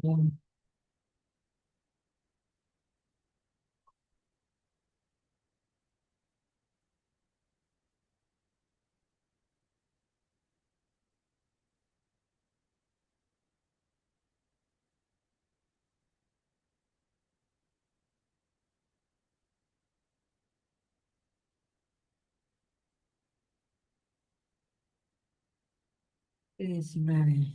Mm. Sí, madre.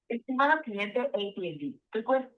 Estimado cliente AT&T, recuerda.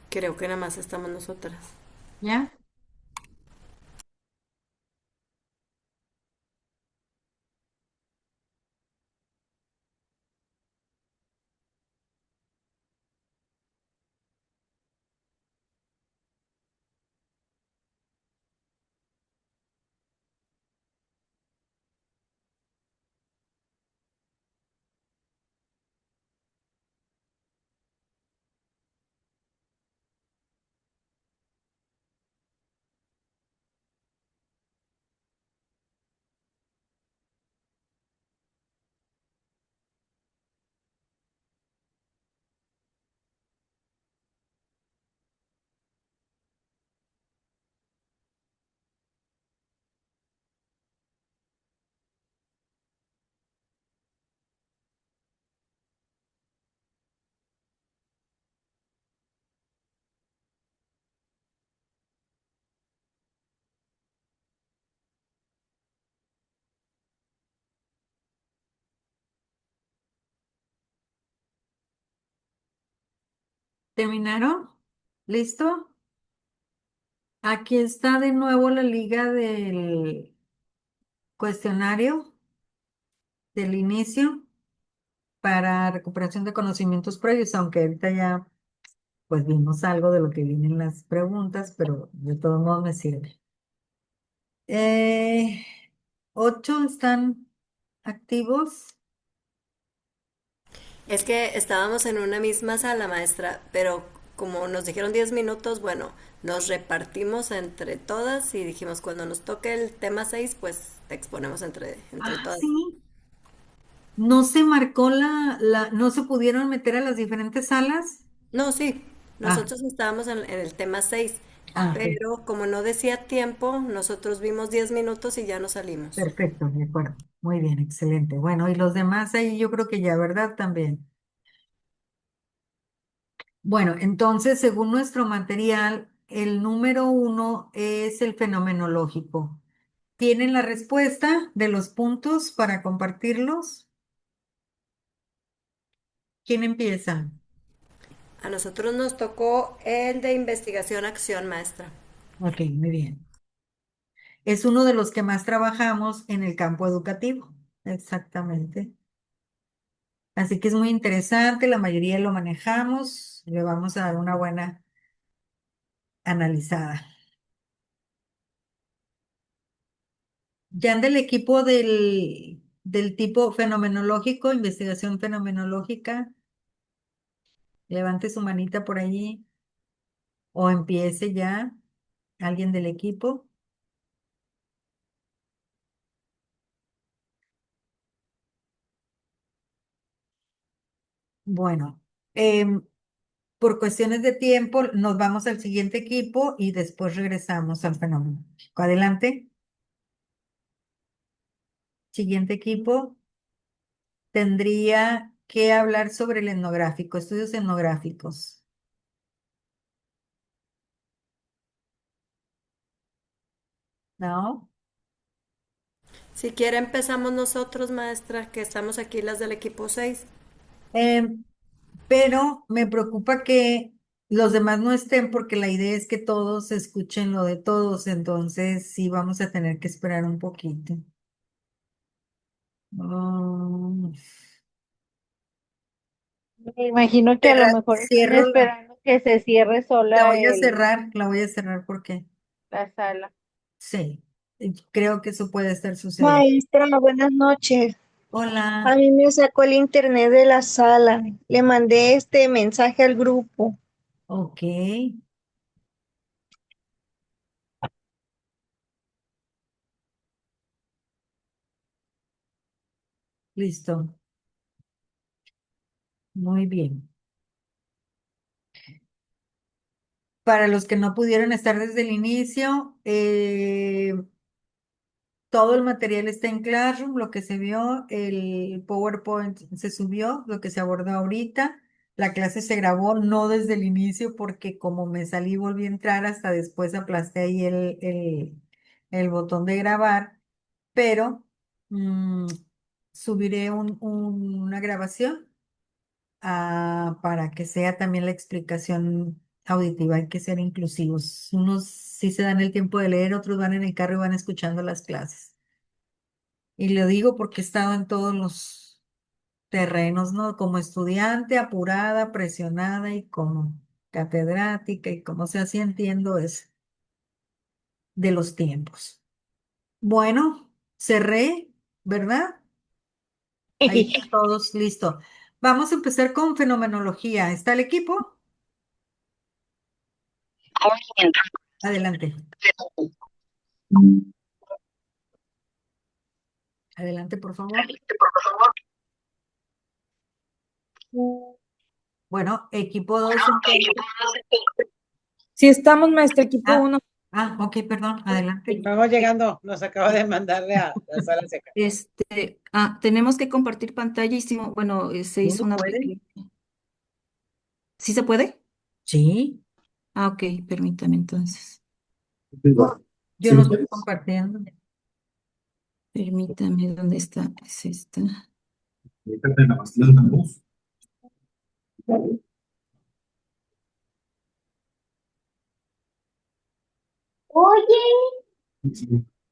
Creo que nada más estamos nosotras. ¿Ya? ¿Terminaron? ¿Listo? Aquí está de nuevo la liga del cuestionario del inicio para recuperación de conocimientos previos, aunque ahorita ya pues vimos algo de lo que vienen las preguntas, pero de todos modos me sirve. Eh, 8 están activos. Es que estábamos en una misma sala, maestra, pero como nos dijeron 10 minutos, bueno, nos repartimos entre todas y dijimos, cuando nos toque el tema 6 pues exponemos entre Ah, todas. sí. No se marcó no se pudieron meter a las diferentes salas. No, sí, Ah, nosotros estábamos en el tema 6, ok. pero como no decía tiempo, nosotros vimos 10 minutos y ya nos salimos. Perfecto, de acuerdo. Muy bien, excelente. Bueno, y los demás ahí yo creo que ya, ¿verdad? También. Bueno, entonces, según nuestro material, el número 1 es el fenomenológico. ¿Tienen la respuesta de los puntos para compartirlos? ¿Quién empieza? A nosotros nos tocó el de investigación acción, maestra. Ok, muy bien. Es uno de los que más trabajamos en el campo educativo. Exactamente. Así que es muy interesante, la mayoría lo manejamos, le vamos a dar una buena analizada. Ya del equipo del tipo fenomenológico, investigación fenomenológica, levante su manita por allí o empiece ya alguien del equipo. Bueno, em, por cuestiones de tiempo nos vamos al siguiente equipo y después regresamos al fenomenológico. Adelante, siguiente equipo tendría que hablar sobre el etnográfico, estudios etnográficos, ¿no? Si quiere empezamos nosotros, maestra, que estamos aquí las del equipo 6. Em, pero me preocupa que los demás no estén porque la idea es que todos escuchen lo de todos, entonces sí vamos a tener que esperar un poquito. Mm, Me imagino que a lo mejor están cierro esperando que se cierre sola la voy a cerrar porque la sala. sí, creo que eso puede estar sucediendo. Maestra, buenas noches. A Hola, mí me sacó el internet de la sala. Le mandé este mensaje al grupo. ok, listo, muy bien. Para los que no pudieron estar desde el inicio, todo el material está en Classroom, lo que se vio, el PowerPoint se subió, lo que se abordó ahorita. La clase se grabó no desde el inicio porque como me salí volví a entrar, hasta después aplasté ahí el botón de grabar, pero mm, subiré una grabación para que sea también la explicación auditiva, hay que ser inclusivos. Unos sí se dan el tiempo de leer, otros van en el carro y van escuchando las clases. Y lo digo porque he estado en todos los terrenos, ¿no? Como estudiante, apurada, presionada y como catedrática y como sea, sí entiendo es de los tiempos. Bueno, cerré, ¿verdad? Ahí están todos, listo. Vamos a empezar con fenomenología. ¿Está el equipo? Adelante, adelante, por favor. Bueno, equipo 2 entonces. Sí estamos, maestra, equipo Ah, 1. ok, perdón, adelante. Vamos llegando, nos acaba de mandarle a la sala seca. Tenemos que compartir pantalla y bueno, se hizo ¿Uno una puede? pequeña. ¿Sí se puede? Sí, Ok, permítame entonces. yo no estoy compartiendo. Permítame, ¿dónde está? Es esta. Oye,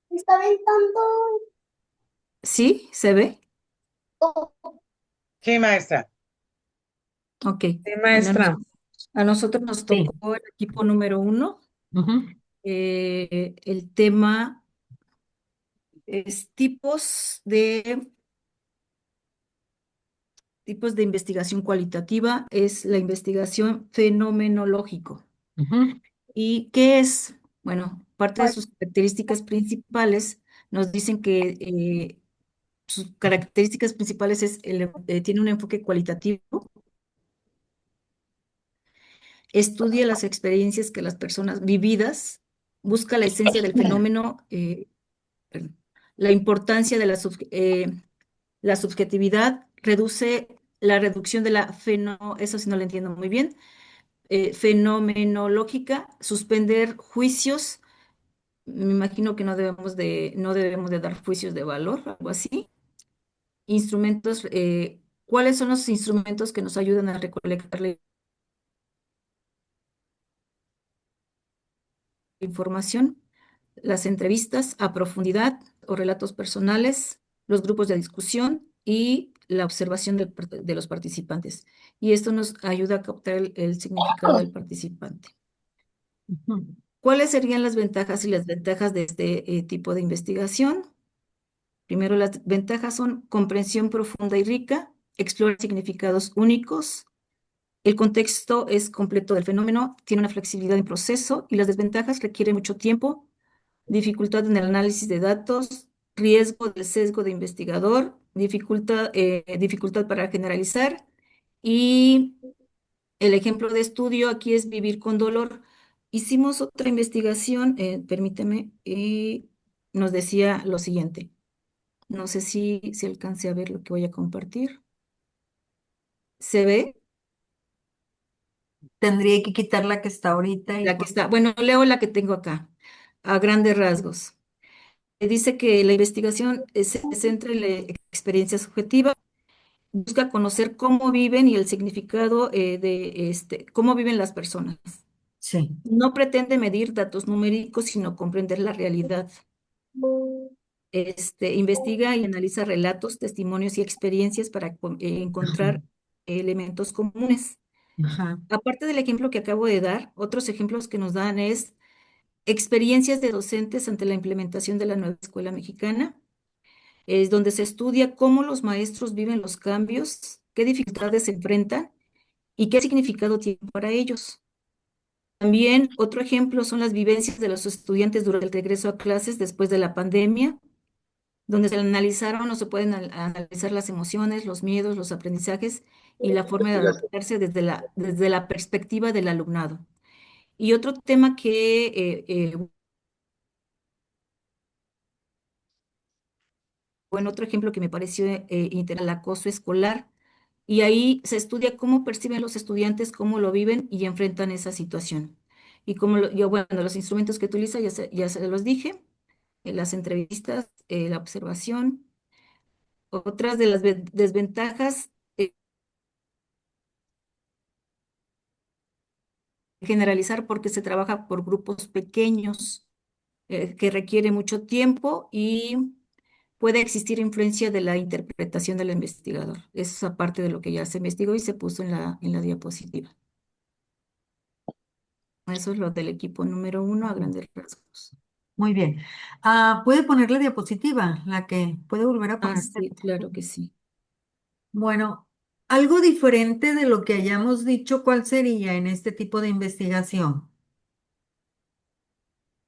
está aventando. ¿Sí? ¿Se ve? Sí, maestra. Ok. Sí, Bueno, maestra. a nosotros nos Sí. tocó el equipo número 1. Ujú. El tema es tipos de investigación cualitativa, es la investigación fenomenológico. Ujú. ¿Y qué es? Bueno, parte de sus características principales nos dicen que sus características principales tiene un enfoque cualitativo, estudia las experiencias que las personas vividas, busca la esencia del fenómeno, perdón, la importancia de la subjetividad, reduce la reducción de eso sí no lo entiendo muy bien, fenomenológica, suspender juicios. Me imagino que no debemos de dar juicios de valor, algo así. Instrumentos, ¿cuáles son los instrumentos que nos ayudan a recolectar la información? Las entrevistas a profundidad o relatos personales, los grupos de discusión y la observación de los participantes. Y esto nos ayuda a captar el significado del participante. Ujú. ¿Cuáles serían las ventajas y las desventajas de este tipo de investigación? Primero, las ventajas son comprensión profunda y rica, explora significados únicos, el contexto es completo del fenómeno, tiene una flexibilidad en proceso y las desventajas requieren mucho tiempo, dificultad en el análisis de datos, riesgo del sesgo de investigador, dificultad para generalizar y el ejemplo de estudio aquí es vivir con dolor. Hicimos otra investigación, permíteme, y nos decía lo siguiente. No sé si alcance a ver lo que voy a compartir. ¿Se ve? Tendría que quitar la que está ahorita y La que está. Bueno, leo la que tengo acá, a grandes rasgos. Dice que la investigación se centra en la experiencia subjetiva, busca conocer cómo viven y el significado cómo viven las personas. sí. No pretende medir datos numéricos, sino comprender la realidad. Investiga y analiza relatos, testimonios y experiencias para encontrar elementos comunes. Ajá. Aparte del ejemplo que acabo de dar, otros ejemplos que nos dan es experiencias de docentes ante la implementación de la nueva escuela mexicana, es donde se estudia cómo los maestros viven los cambios, qué dificultades se enfrentan y qué significado tienen para ellos. También otro ejemplo son las vivencias de los estudiantes durante el regreso a clases después de la pandemia, donde se analizaron o se pueden analizar las emociones, los miedos, los aprendizajes y la forma de adaptarse desde la perspectiva del alumnado. Y otro tema otro ejemplo que me pareció interesante, el acoso escolar. Y ahí se estudia cómo perciben los estudiantes, cómo lo viven y enfrentan esa situación. Y bueno, los instrumentos que utiliza, ya se los dije, las entrevistas, la observación. Otras de las desventajas, generalizar porque se trabaja por grupos pequeños, que requiere mucho tiempo y puede existir influencia de la interpretación del investigador. Eso es aparte de lo que ya se investigó y se puso en la diapositiva. Eso es lo del equipo número 1 a grandes rasgos. Muy bien. ¿Puede poner la diapositiva? La que puede volver a Ah, poner. sí, claro que sí. Bueno, algo diferente de lo que hayamos dicho, ¿cuál sería en este tipo de investigación?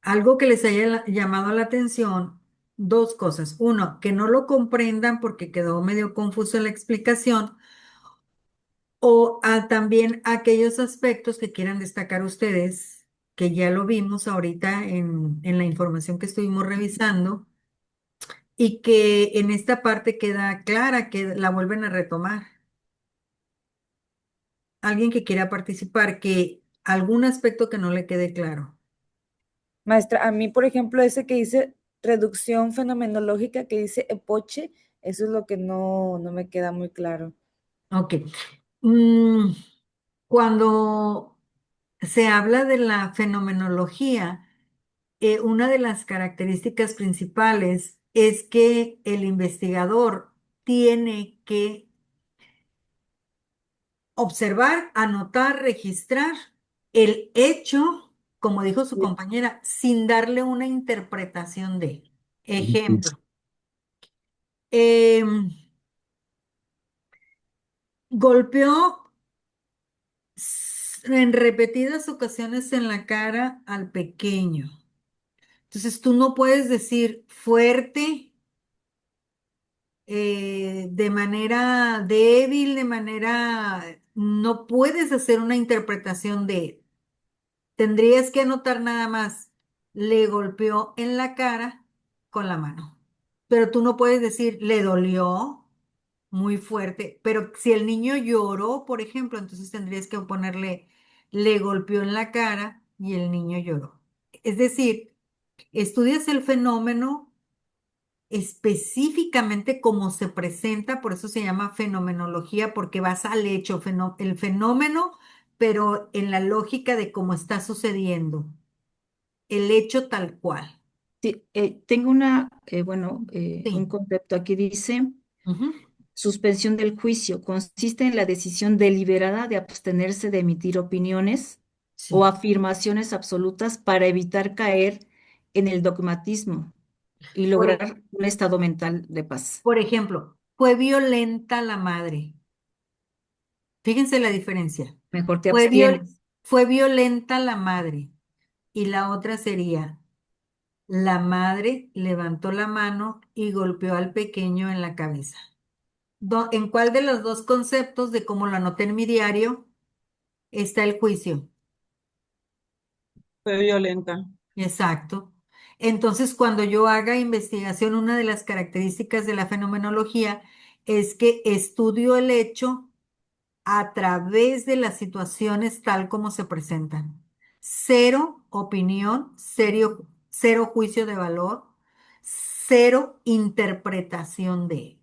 Algo que les haya llamado la atención, dos cosas. Uno, que no lo comprendan porque quedó medio confuso la explicación, o también aquellos aspectos que quieran destacar ustedes, que ya lo vimos ahorita en la información que estuvimos revisando y que en esta parte queda clara, que la vuelven a retomar. Alguien que quiera participar, que algún aspecto que no le quede claro. Maestra, a mí, por ejemplo, ese que dice reducción fenomenológica, que dice epoche, eso es lo que no me queda muy claro. Ok. Mm, Cuando se habla de la fenomenología, una de las características principales es que el investigador tiene que observar, anotar, registrar el hecho, como dijo su Sí. compañera, sin darle una interpretación de. Ejemplo, em, golpeó en repetidas ocasiones en la cara al pequeño. Entonces tú no puedes decir fuerte, de manera débil, de manera... No puedes hacer una interpretación de... Tendrías que anotar nada más, le golpeó en la cara con la mano. Pero tú no puedes decir, le dolió muy fuerte. Pero si el niño lloró, por ejemplo, entonces tendrías que ponerle, le golpeó en la cara y el niño lloró. Es decir, estudias el fenómeno específicamente cómo se presenta, por eso se llama fenomenología, porque vas al hecho, el fenómeno, pero en la lógica de cómo está sucediendo, el hecho tal cual. Sí, tengo un Sí, concepto aquí dice, ujú, suspensión del juicio consiste en la decisión deliberada de abstenerse de emitir opiniones o sí. afirmaciones absolutas para evitar caer en el dogmatismo y Por, e- lograr un estado mental de paz. por ejemplo, fue violenta la madre. Fíjense la diferencia. Mejor te Fue, abstienes. fue violenta la madre. Y la otra sería, la madre levantó la mano y golpeó al pequeño en la cabeza. ¿En cuál de los dos conceptos de cómo lo anoté en mi diario está el juicio? Fue violenta. Exacto. Entonces, cuando yo haga investigación, una de las características de la fenomenología es que estudio el hecho a través de las situaciones tal como se presentan. Cero opinión, cero juicio de valor, cero interpretación de.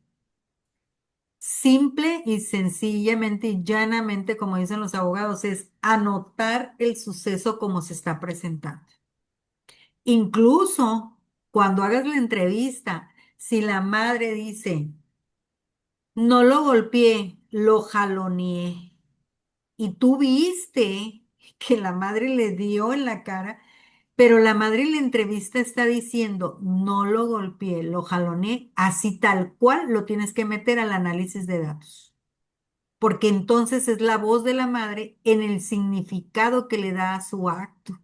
Simple y sencillamente y llanamente, como dicen los abogados, es anotar el suceso como se está presentando. Incluso cuando hagas la entrevista, si la madre dice, no lo golpeé, lo jaloneé, y tú viste que la madre le dio en la cara, pero la madre en la entrevista está diciendo, no lo golpeé, lo jaloneé, así tal cual lo tienes que meter al análisis de datos. Porque entonces es la voz de la madre en el significado que le da a su acto.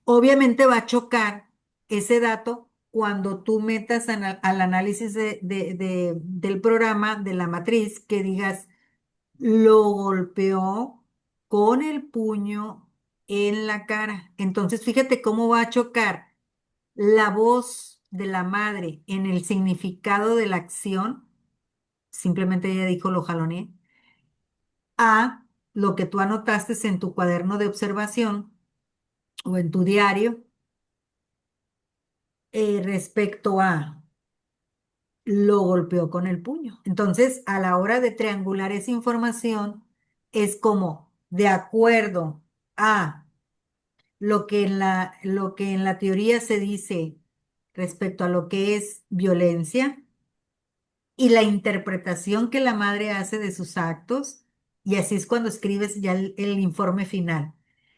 Obviamente va a chocar ese dato cuando tú metas al análisis del programa, de la matriz, que digas, lo golpeó con el puño en la cara. Entonces, fíjate cómo va a chocar la voz de la madre en el significado de la acción, simplemente ella dijo lo jaloneé, a lo que tú anotaste en tu cuaderno de observación o en tu diario, respecto a lo golpeó con el puño. Entonces, a la hora de triangular esa información, es como de acuerdo a lo que en la teoría se dice respecto a lo que es violencia y la interpretación que la madre hace de sus actos, y así es cuando escribes ya el informe final.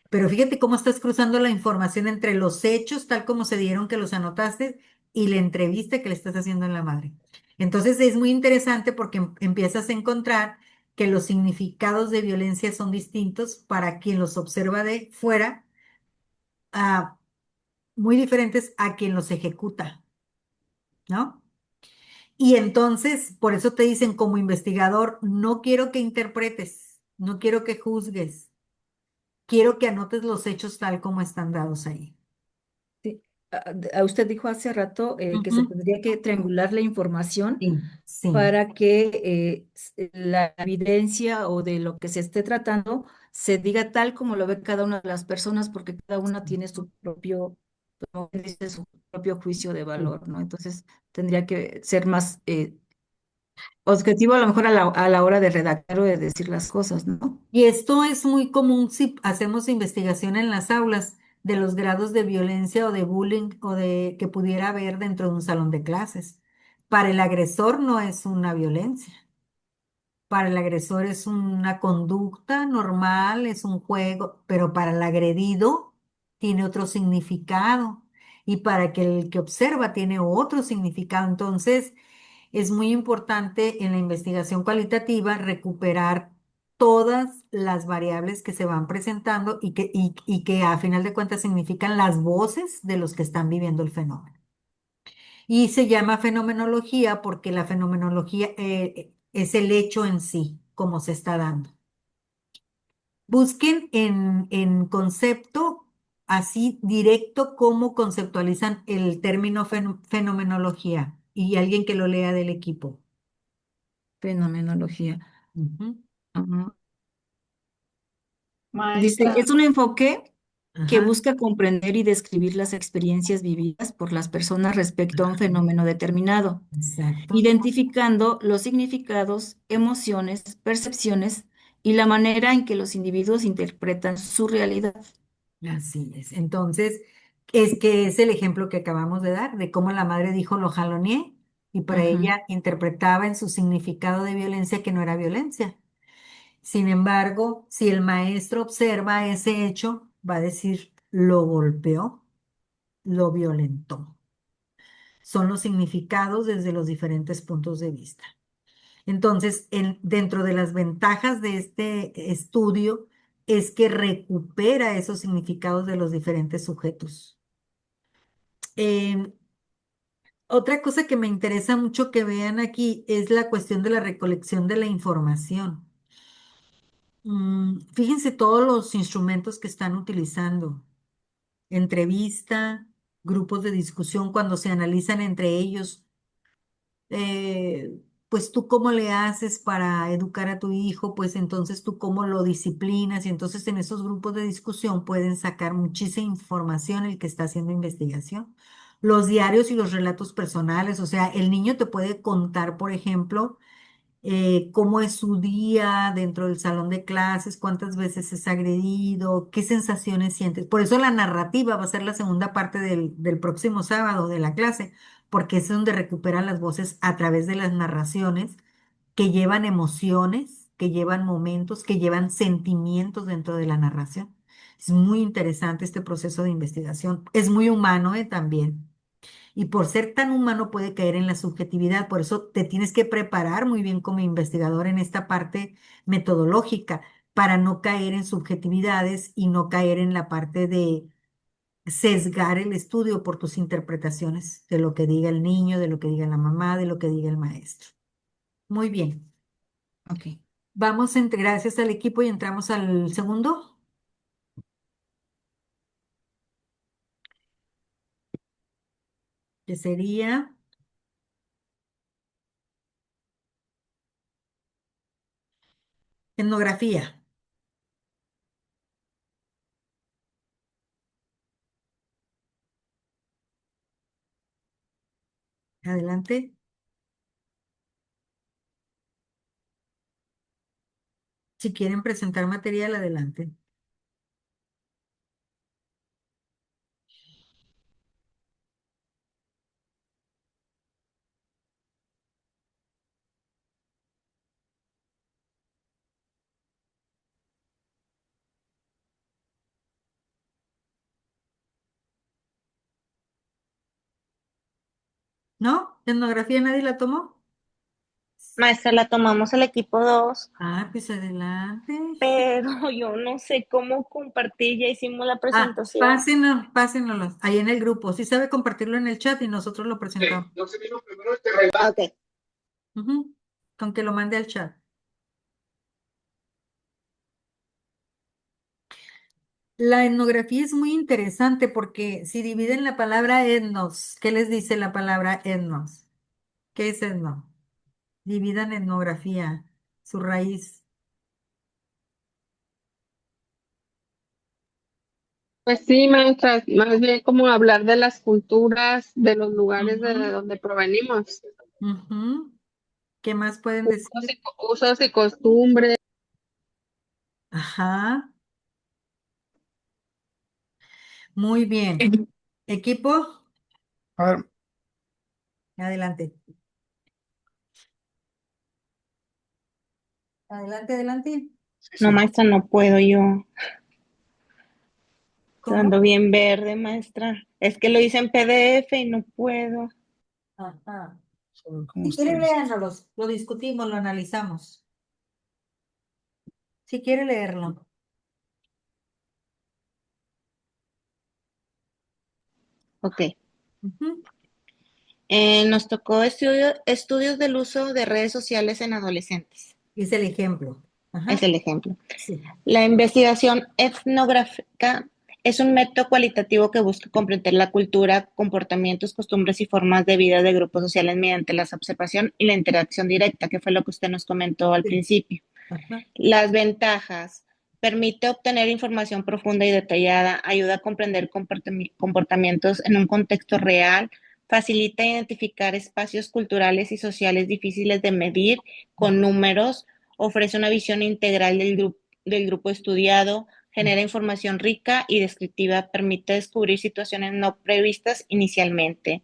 Pero fíjate cómo estás cruzando la información entre los hechos, tal como se dieron que los anotaste, y la entrevista que le estás haciendo a la madre. Entonces es muy interesante porque empiezas a encontrar que los significados de violencia son distintos para quien los observa de fuera, ah, muy diferentes a quien los ejecuta, ¿no? Y entonces, por eso te dicen como investigador, no quiero que interpretes, no quiero que juzgues, quiero que anotes los hechos tal como están dados ahí. Sí. Usted dijo hace rato que se Ujú. tendría que triangular la información Sí, sí, para que la evidencia o de lo que se esté tratando se diga tal como lo ve cada una de las personas, porque cada una tiene su propio, como quien dice, su propio juicio de sí. valor, ¿no? Entonces tendría que ser más objetivo a lo mejor a la hora de redactar o de decir las cosas, ¿no? Y esto es muy común si hacemos investigación en las aulas de los grados de violencia o de bullying o de que pudiera haber dentro de un salón de clases. Para el agresor no es una violencia. Para el agresor es una conducta normal, es un juego, pero para el agredido tiene otro significado y para que el que observa tiene otro significado. Entonces, es muy importante en la investigación cualitativa recuperar todas las variables que se van presentando y que a final de cuentas significan las voces de los que están viviendo el fenómeno. Y se llama fenomenología porque la fenomenología es el hecho en sí, como se está dando. Busquen en concepto así directo cómo conceptualizan el término fenomenología y alguien que lo lea del equipo. Fenomenología. Ujú. Ajá. Dice, Maestra, es un enfoque que Ajá, busca comprender y describir las experiencias vividas por las personas respecto a un fenómeno determinado, exacto. identificando los significados, emociones, percepciones y la manera en que los individuos interpretan su realidad. Así es. Entonces, es que es el ejemplo que acabamos de dar de cómo la madre dijo lo jaloneé y para Ujú. ella interpretaba en su significado de violencia que no era violencia. Sin embargo, si el maestro observa ese hecho, va a decir, lo golpeó, lo violentó. Son los significados desde los diferentes puntos de vista. Entonces, dentro de las ventajas de este estudio es que recupera esos significados de los diferentes sujetos. Eh, Otra cosa que me interesa mucho que vean aquí es la cuestión de la recolección de la información. Fíjense todos los instrumentos que están utilizando. Entrevista, grupos de discusión cuando se analizan entre ellos. Pues tú cómo le haces para educar a tu hijo, pues entonces tú cómo lo disciplinas y entonces en esos grupos de discusión pueden sacar muchísima información el que está haciendo investigación. Los diarios y los relatos personales, o sea, el niño te puede contar, por ejemplo, cómo es su día dentro del salón de clases, cuántas veces es agredido, qué sensaciones sientes. Por eso la narrativa va a ser la segunda parte del próximo sábado de la clase, porque es donde recuperan las voces a través de las narraciones que llevan emociones, que llevan momentos, que llevan sentimientos dentro de la narración. Es muy interesante este proceso de investigación. Es muy humano, también. Y por ser tan humano puede caer en la subjetividad. Por eso te tienes que preparar muy bien como investigador en esta parte metodológica para no caer en subjetividades y no caer en la parte de sesgar el estudio por tus interpretaciones de lo que diga el niño, de lo que diga la mamá, de lo que diga el maestro. Muy bien. Ok. Vamos gracias al equipo y entramos al segundo, que sería etnografía. Adelante. Si quieren presentar material, adelante. ¿No? ¿Etnografía nadie la tomó? Maestra, la tomamos el equipo 2, Ah, pues adelante. pero yo no sé cómo compartir, ya hicimos la Ah, presentación. pásenoslos ahí en el grupo. Sí sabe compartirlo en el chat y nosotros lo presentamos. Ok. Ujú. Con que lo mande al chat. La etnografía es muy interesante porque si dividen la palabra etnos, ¿qué les dice la palabra etnos? ¿Qué es etno? Dividan etnografía, su raíz. Pues sí, maestra, más bien como hablar de las culturas, de los lugares de Ujú, donde provenimos, ujú. ¿Qué más pueden decir? usos y costumbres. Ajá, muy bien. Equipo, A ver, adelante. Adelante, adelante. No, sí. maestra, no puedo yo. ¿Cómo? Ando bien verde, maestra. Es que lo hice en PDF y no puedo. Ajá. ¿Cómo Si está quiere, esto? léanos, lo discutimos, lo analizamos. Si quiere leerlo. Ok. Ujú. Nos tocó estudios del uso de redes sociales en adolescentes. Es el ejemplo. Es Ajá. el ejemplo. Sí. La investigación etnográfica es un método cualitativo que busca comprender la cultura, comportamientos, costumbres y formas de vida de grupos sociales mediante la observación y la interacción directa, que fue lo que usted nos comentó al Sí. principio. Ajá. Las ventajas. Permite obtener información profunda y detallada, ayuda a comprender comportamientos en un contexto real, facilita identificar espacios culturales y sociales difíciles de medir con números, ofrece una visión integral del grupo estudiado, genera información rica y descriptiva, permite descubrir situaciones no previstas inicialmente.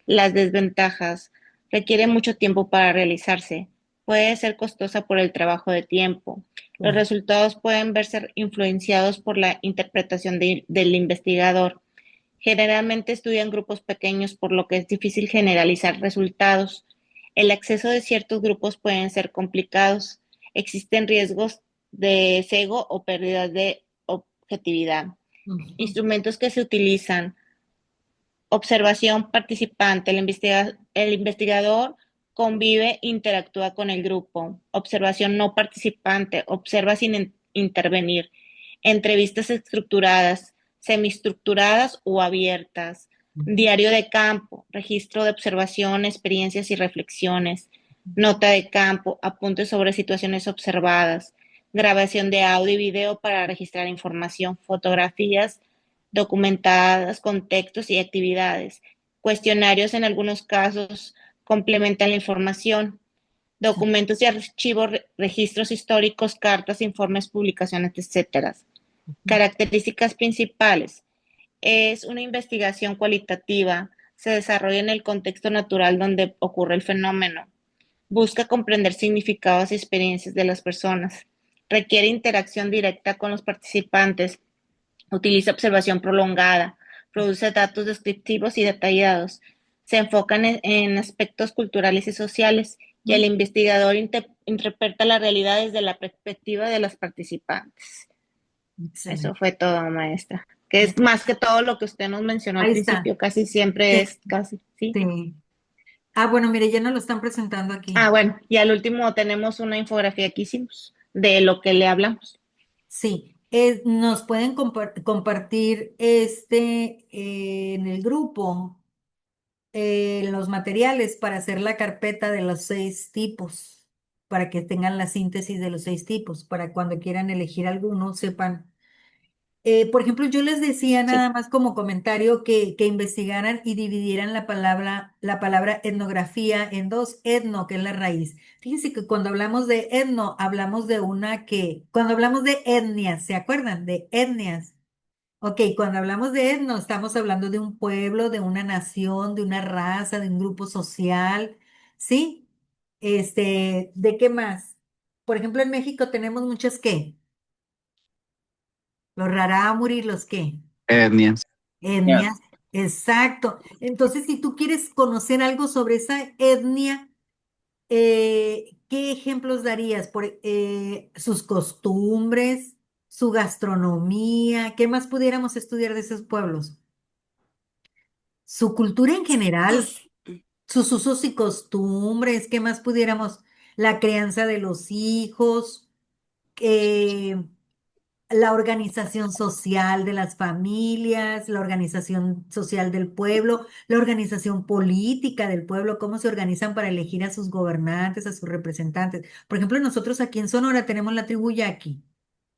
Las desventajas. Requiere mucho tiempo para realizarse. Puede ser costosa por el trabajo de tiempo. Los Claro. resultados pueden verse influenciados por la interpretación del investigador. Generalmente estudian grupos pequeños, por lo que es difícil generalizar resultados. El acceso de ciertos grupos pueden ser complicados. Existen riesgos de sesgo o pérdidas de objetividad. Ujú. Instrumentos que se utilizan. Observación participante. El investigador convive, interactúa con el grupo. Observación no participante. Observa sin intervenir. Entrevistas estructuradas, semiestructuradas o abiertas. Diario de campo. Registro de observación, experiencias y reflexiones. Nota de campo. Apuntes sobre situaciones observadas. Grabación de audio y video para registrar información. Fotografías documentadas, contextos y actividades. Cuestionarios en algunos casos complementan la información. Sí. Documentos y archivos, registros históricos, cartas, informes, publicaciones, etcétera. Características principales. Es una investigación cualitativa. Se desarrolla en el contexto natural donde ocurre el fenómeno. Busca comprender significados y experiencias de las personas. Requiere interacción directa con los participantes. Utiliza observación prolongada, produce datos descriptivos y detallados, se enfocan en aspectos culturales y sociales y el investigador interpreta la realidad desde la perspectiva de los participantes. Eso Excelente. fue todo, maestra. Que es más que todo lo que usted nos mencionó al Ahí está. principio, casi siempre Sí, es casi, ¿sí? sí. Ah, bueno, mire, ya nos lo están presentando Ah, aquí. bueno, y al último tenemos una infografía que hicimos de lo que le hablamos. Sí, nos pueden compartir en el grupo los materiales para hacer la carpeta de los 6 tipos, para que tengan la síntesis de los 6 tipos, para cuando quieran elegir alguno, sepan Por ejemplo, yo les decía Sí. nada más como comentario que investigaran y dividieran la palabra etnografía en dos, etno, que es la raíz. Fíjense que cuando hablamos de etno, hablamos de cuando hablamos de etnias, ¿se acuerdan? De etnias. Ok, cuando hablamos de etno, estamos hablando de un pueblo, de una nación, de una raza, de un grupo social, ¿sí? ¿De qué más? Por ejemplo, en México tenemos muchas ¿qué? Los rarámuris, los ¿qué? Etnias. Etnias, exacto. Entonces, si tú quieres conocer algo sobre esa etnia, ¿qué ejemplos darías? Sus costumbres, su gastronomía, ¿qué más pudiéramos estudiar de esos pueblos? Su cultura en general, Sus- sus usos y costumbres, ¿qué más pudiéramos? La crianza de los hijos, eh, la organización social de las familias, la organización social del pueblo, la organización política del pueblo, cómo se organizan para elegir a sus gobernantes, a sus representantes. Por ejemplo, nosotros aquí en Sonora tenemos la tribu Yaqui,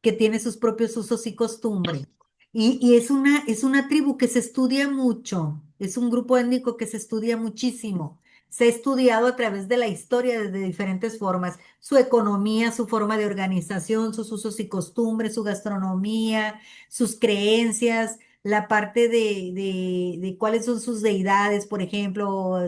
que tiene sus propios usos y costumbres. Y es una tribu que se estudia mucho, es un grupo étnico que se estudia muchísimo. Se ha estudiado a través de la historia desde diferentes formas, su economía, su forma de organización, sus usos y costumbres, su gastronomía, sus creencias, la parte de cuáles son sus deidades, por ejemplo,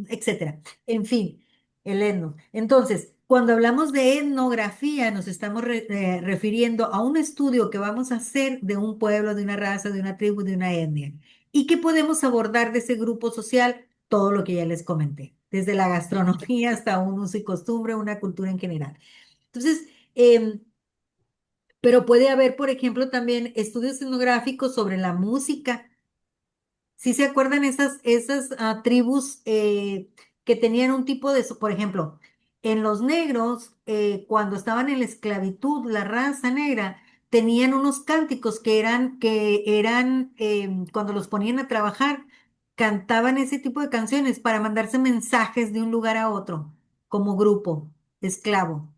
etcétera. En fin, el etno. Entonces, cuando hablamos de etnografía, nos estamos refiriendo a un estudio que vamos a hacer de un pueblo, de una raza, de una tribu, de una etnia. ¿Y qué podemos abordar de ese grupo social? Todo lo que ya les comenté, desde la gastronomía hasta un uso y costumbre, una cultura en general. Entonces, pero puede haber, por ejemplo, también estudios etnográficos sobre la música. ¿Sí se acuerdan esas tribus que tenían un tipo por ejemplo, en los negros, cuando estaban en la esclavitud, la raza negra, tenían unos cánticos que eran, cuando los ponían a trabajar, cantaban ese tipo de canciones para mandarse mensajes de un lugar a otro, como grupo esclavo.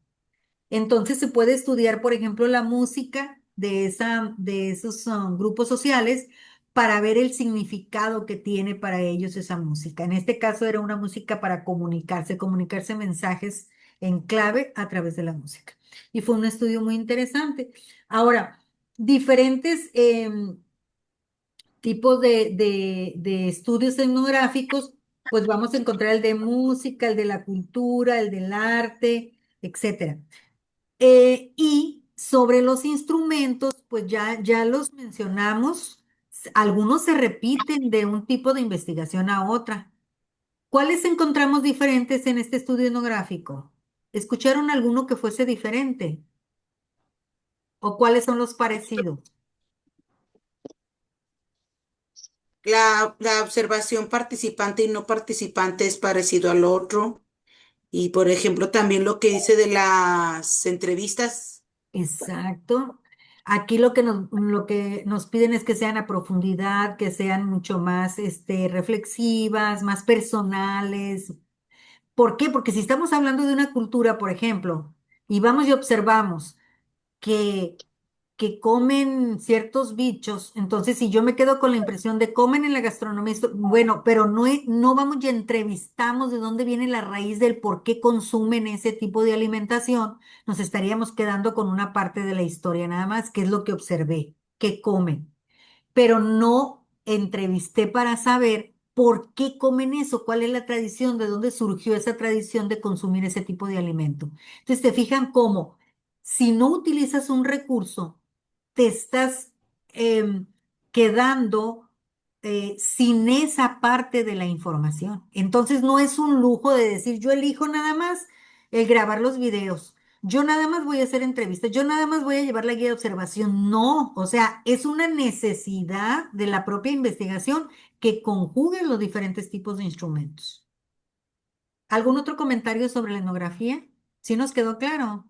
Entonces se puede estudiar, por ejemplo, la música de esos grupos sociales para ver el significado que tiene para ellos esa música. En este caso era una música para comunicarse mensajes en clave a través de la música. Y fue un estudio muy interesante. Ahora, diferentes tipos de estudios etnográficos, pues vamos a encontrar el de música, el de la cultura, el del arte, etcétera. Y sobre los instrumentos, pues ya los mencionamos, algunos se repiten de un tipo de investigación a otra. ¿Cuáles encontramos diferentes en este estudio etnográfico? ¿Escucharon alguno que fuese diferente? ¿O cuáles son los parecidos? La observación participante y no participante es parecido al otro. Y por ejemplo, también lo que dice de las entrevistas. Exacto. Aquí lo que nos piden es que sean a profundidad, que sean mucho más reflexivas, más personales. ¿Por qué? Porque si estamos hablando de una cultura, por ejemplo, y vamos y observamos que, que comen ciertos bichos, entonces si yo me quedo con la impresión de comen en la gastronomía, bueno, pero no vamos y entrevistamos de dónde viene la raíz del por qué consumen ese tipo de alimentación, nos estaríamos quedando con una parte de la historia nada más, que es lo que observé, que comen, pero no entrevisté para saber por qué comen eso, cuál es la tradición, de dónde surgió esa tradición de consumir ese tipo de alimento. Entonces, te fijan cómo, si no utilizas un recurso, te estás em, quedando sin esa parte de la información. Entonces, no es un lujo de decir, yo elijo nada más el grabar los videos. Yo nada más voy a hacer entrevistas, yo nada más voy a llevar la guía de observación. No, o sea, es una necesidad de la propia investigación que conjugue los diferentes tipos de instrumentos. ¿Algún otro comentario sobre la etnografía? ¿Sí nos quedó claro?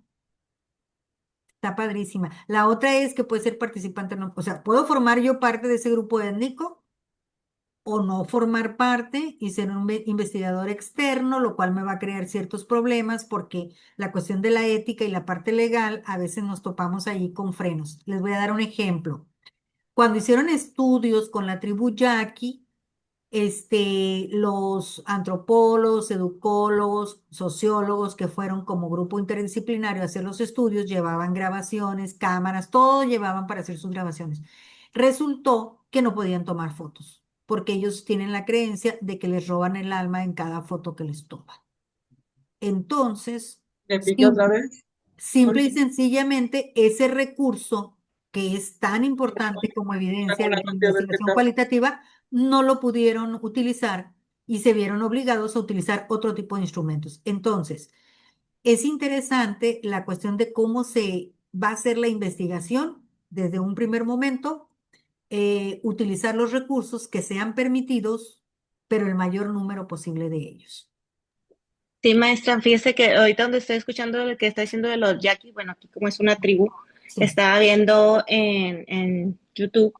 Está padrísima. La otra es que puede ser participante, no, o sea, puedo formar yo parte de ese grupo étnico o no formar parte y ser un investigador externo, lo cual me va a crear ciertos problemas porque la cuestión de la ética y la parte legal a veces nos topamos ahí con frenos. Les voy a dar un ejemplo. Cuando hicieron estudios con la tribu Yaqui, los antropólogos, educólogos, sociólogos que fueron como grupo interdisciplinario a hacer los estudios, llevaban grabaciones, cámaras, todo llevaban para hacer sus grabaciones. Resultó que no podían tomar fotos, porque ellos tienen la creencia de que les roban el alma en cada foto que les toman. Entonces, Repite otra vez. simple y sencillamente, ese recurso que es tan importante como evidencia de la investigación cualitativa, no lo pudieron utilizar y se vieron obligados a utilizar otro tipo de instrumentos. Entonces, es interesante la cuestión de cómo se va a hacer la investigación desde un primer momento, utilizar los recursos que sean permitidos, pero el mayor número posible de ellos. Sí, maestra, fíjese que ahorita donde estoy escuchando lo que está diciendo de los yaquis, bueno, aquí como es una tribu, Sí. estaba viendo en YouTube,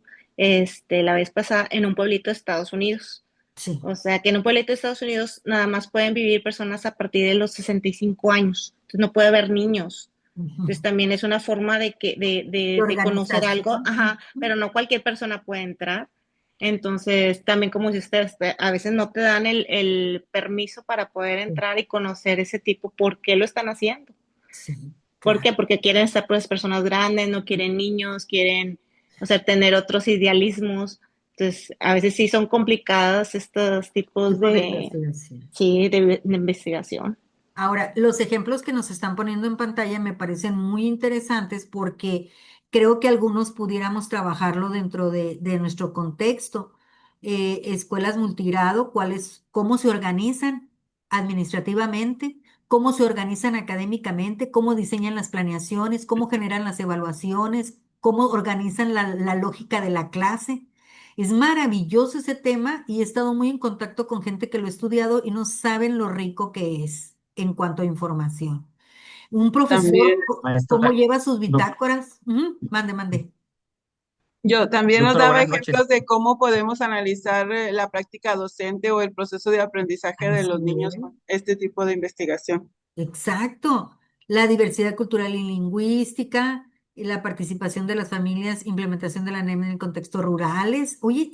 la vez pasada, en un pueblito de Estados Unidos. Sí. O sea, que en un pueblito de Estados Unidos nada más pueden vivir personas a partir de los 65 años. Entonces no puede haber niños. Entonces también es una forma de conocer algo, ajá, pero no cualquier persona puede entrar. Entonces, también como dice usted, a veces no te dan el permiso para poder entrar y conocer ese tipo. ¿Por qué lo están haciendo? Sí, ¿Por claro. qué? Porque quieren estar pues personas grandes, no quieren niños, quieren, o sea, tener otros idealismos. Entonces, a veces sí son complicadas estos tipos Tipo de de, investigación. sí, de investigación. Ahora, los ejemplos que nos están poniendo en pantalla me parecen muy interesantes porque creo que algunos pudiéramos trabajarlo dentro de nuestro contexto. Escuelas multigrado, cómo se organizan administrativamente, cómo se organizan académicamente, cómo diseñan las planeaciones, cómo generan las evaluaciones, cómo organizan la lógica de la clase. Es maravilloso ese tema y he estado muy en contacto con gente que lo ha estudiado y no saben lo rico que es en cuanto a información. Un profesor, También, ¿cómo Maestra, lleva sus doc- bitácoras? Mande, mande. yo también nos doctora, daba buenas noches. ejemplos de cómo podemos analizar la práctica docente o el proceso de aprendizaje de Así los niños es. con este tipo de investigación. Exacto. La diversidad cultural y lingüística, y la participación de las familias, implementación de la NEM en el contexto rurales. Oye,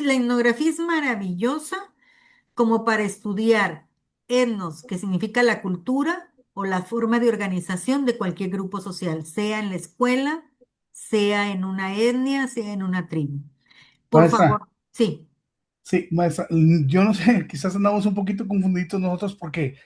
la etnografía es maravillosa como para estudiar etnos, que significa la cultura o la forma de organización de cualquier grupo social, sea en la escuela, sea en una etnia, sea en una tribu. Por Maestra, favor, sí. sí, maestra, yo no sé, quizás andamos un poquito confundidos nosotros porque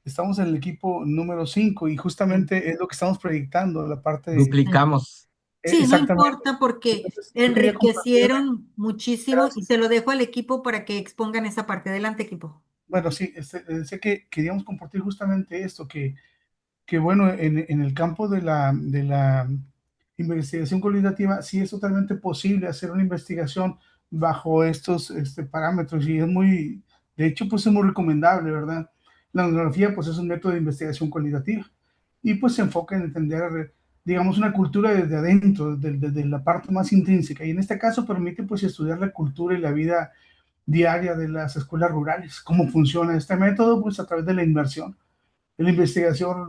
estamos en el equipo número 5 y justamente es lo que estamos proyectando, la parte de... Duplicamos. Sí, no Exactamente. importa porque Entonces, yo quería compartir, enriquecieron muchísimo y gracias. se lo dejo al equipo para que expongan esa parte. Adelante, equipo. Bueno, sí, sé que queríamos compartir justamente esto, que bueno, en el campo de la investigación cualitativa, sí es totalmente posible hacer una investigación bajo estos parámetros y es muy, de hecho, pues es muy recomendable, ¿verdad? La etnografía, pues es un método de investigación cualitativa y pues se enfoca en entender, digamos, una cultura desde adentro, desde la parte más intrínseca y en este caso permite pues estudiar la cultura y la vida diaria de las escuelas rurales. ¿Cómo funciona este método? Pues a través de la inmersión. El investigador,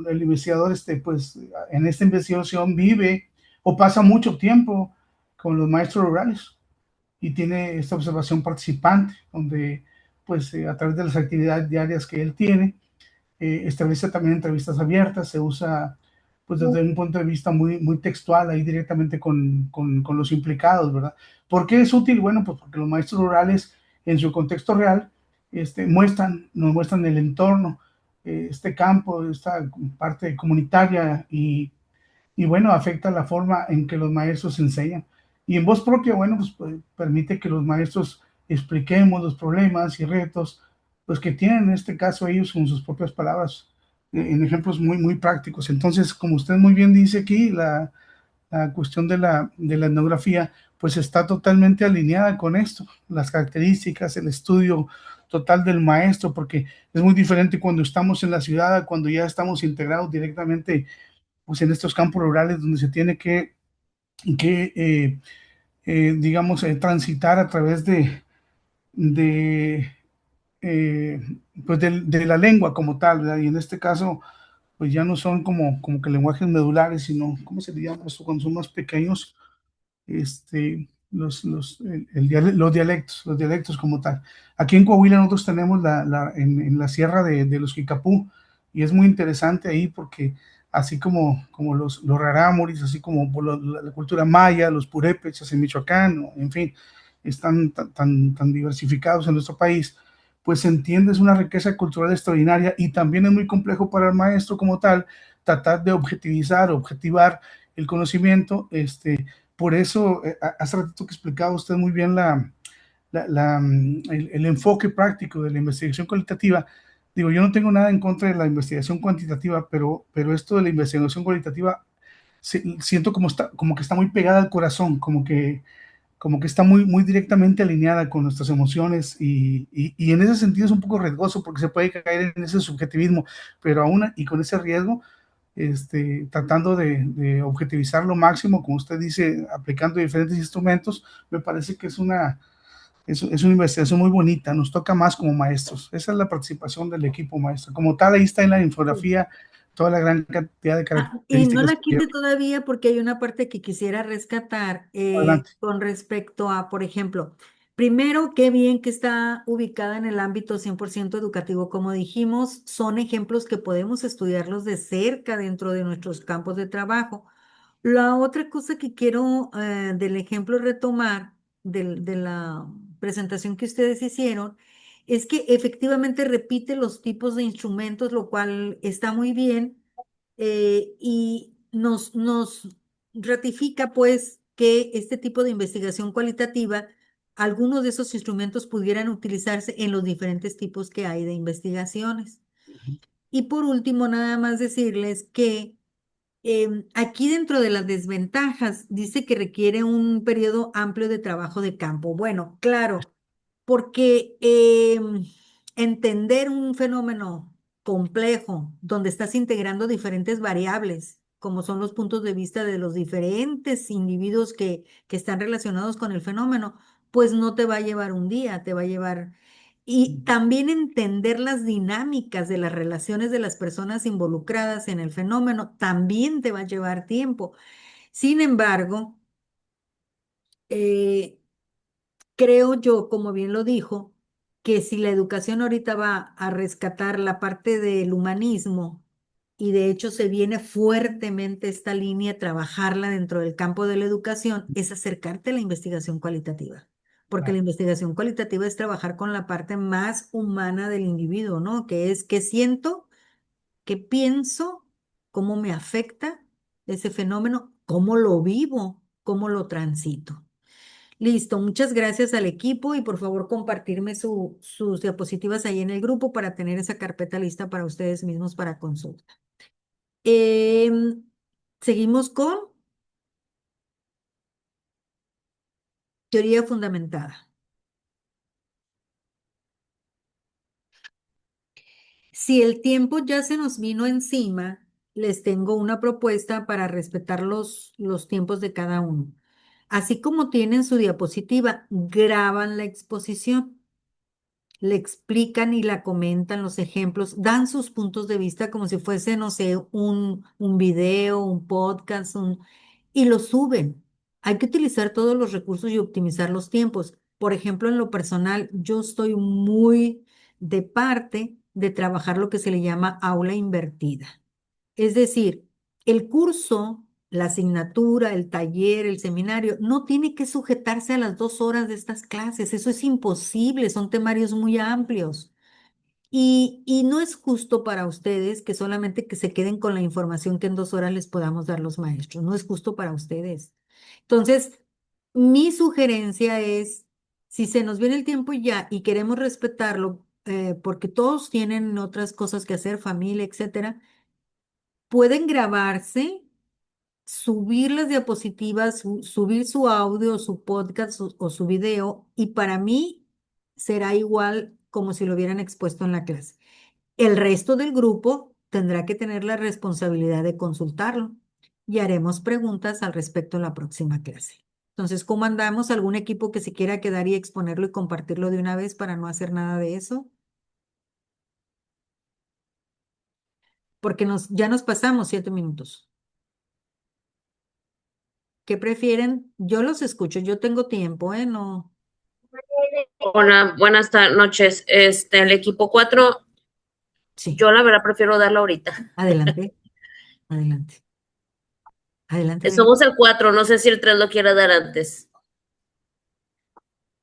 pues en esta investigación vive o pasa mucho tiempo con los maestros rurales y tiene esta observación participante, donde pues a través de las actividades diarias que él tiene, establece también entrevistas abiertas, se usa pues desde un punto de vista muy textual, ahí directamente con los implicados, ¿verdad? ¿Por qué es útil? Bueno, pues porque los maestros rurales en su contexto real nos muestran el entorno, este campo, esta parte comunitaria y bueno, afecta la forma en que los maestros enseñan. Y en voz propia, bueno, pues permite que los maestros expliquemos los problemas y retos, pues que tienen en este caso ellos con sus propias palabras, en ejemplos muy prácticos. Entonces, como usted muy bien dice aquí, la cuestión de la etnografía, pues está totalmente alineada con esto, las características, el estudio total del maestro, porque es muy diferente cuando estamos en la ciudad, cuando ya estamos integrados directamente pues en estos campos rurales donde se tiene que digamos, transitar a través de, eh, pues de la lengua como tal, ¿verdad? Y en este caso, pues ya no son como que lenguajes medulares, sino, ¿cómo se le llama esto? Cuando son más pequeños, los dialectos como tal. Aquí en Coahuila nosotros tenemos en la sierra de los Jicapú, y es muy interesante ahí porque así como los rarámuris, así como por la cultura maya, los purépechas en Michoacán, en fin, están tan diversificados en nuestro país, pues se entiende, es una riqueza cultural extraordinaria, y también es muy complejo para el maestro como tal tratar de objetivar el conocimiento. Por eso, hace ratito que explicaba usted muy bien el enfoque práctico de la investigación cualitativa. Digo, yo no tengo nada en contra de la investigación cuantitativa, pero esto de la investigación cualitativa siento como que está muy pegada al corazón, como que está muy directamente alineada con nuestras emociones, y en ese sentido es un poco riesgoso porque se puede caer en ese subjetivismo, pero aún y con ese riesgo, tratando de objetivizar lo máximo, como usted dice, aplicando diferentes instrumentos, me parece que es una investigación muy bonita. Nos toca más como maestros. Esa es la participación del equipo maestro. Como tal, ahí está en la infografía toda la gran cantidad de Y no características la que lleva. quite todavía porque hay una parte que quisiera rescatar Adelante. con respecto a, por ejemplo, primero, qué bien que está ubicada en el ámbito 100% educativo, como dijimos, son ejemplos que podemos estudiarlos de cerca dentro de nuestros campos de trabajo. La otra cosa que quiero del ejemplo retomar de la presentación que ustedes hicieron es que efectivamente repite los tipos de instrumentos, lo cual está muy bien, y nos ratifica pues que este tipo de investigación cualitativa, algunos de esos instrumentos pudieran utilizarse en los diferentes tipos que hay de investigaciones. Y por último, nada más decirles que aquí dentro de las desventajas dice que requiere un periodo amplio de trabajo de campo. Bueno, claro, porque entender un fenómeno complejo donde estás integrando diferentes variables, como son los puntos de vista de los diferentes individuos que están relacionados con el fenómeno, pues no te va a llevar un día, te va a llevar... Y también entender las dinámicas de las relaciones de las personas involucradas en el fenómeno también te va a llevar tiempo. Sin embargo, eh, creo yo, como bien lo dijo, que si la educación ahorita va a rescatar la parte del humanismo, y de hecho se viene fuertemente esta línea, trabajarla dentro del campo de la educación, es acercarte a la investigación cualitativa. Porque la investigación cualitativa es trabajar con la parte más humana del individuo, ¿no? Que es qué siento, qué pienso, cómo me afecta ese fenómeno, cómo lo vivo, cómo lo transito. Listo, muchas gracias al equipo y por favor compartirme sus diapositivas ahí en el grupo para tener esa carpeta lista para ustedes mismos para consulta. Em, Seguimos con teoría fundamentada. Si el tiempo ya se nos vino encima, les tengo una propuesta para respetar los tiempos de cada uno. Así como tienen su diapositiva, graban la exposición. Le explican y la comentan los ejemplos, dan sus puntos de vista como si fuese, no sé, un video, un podcast, y lo suben. Hay que utilizar todos los recursos y optimizar los tiempos. Por ejemplo, en lo personal, yo estoy muy de parte de trabajar lo que se le llama aula invertida. Es decir, el curso, la asignatura, el taller, el seminario, no tiene que sujetarse a las 2 horas de estas clases. Eso es imposible, son temarios muy amplios. Y no es justo para ustedes que solamente que se queden con la información que en 2 horas les podamos dar los maestros. No es justo para ustedes. Entonces, mi sugerencia es, si se nos viene el tiempo ya y queremos respetarlo, porque todos tienen otras cosas que hacer, familia, etcétera, pueden grabarse, subir las diapositivas, subir su audio, su podcast o su video, y para mí será igual como si lo hubieran expuesto en la clase. El resto del grupo tendrá que tener la responsabilidad de consultarlo y haremos preguntas al respecto en la próxima clase. Entonces, ¿cómo andamos? ¿Algún equipo que se quiera quedar y exponerlo y compartirlo de una vez para no hacer nada de eso? Porque ya nos pasamos 7 minutos. ¿Qué prefieren? Yo los escucho, yo tengo tiempo, ¿eh? No. Hola, buenas noches. El equipo 4, Sí, yo la verdad prefiero darlo ahorita. adelante, adelante, adelante, adelante. Somos el 4, no sé si el 3 lo quiera dar antes.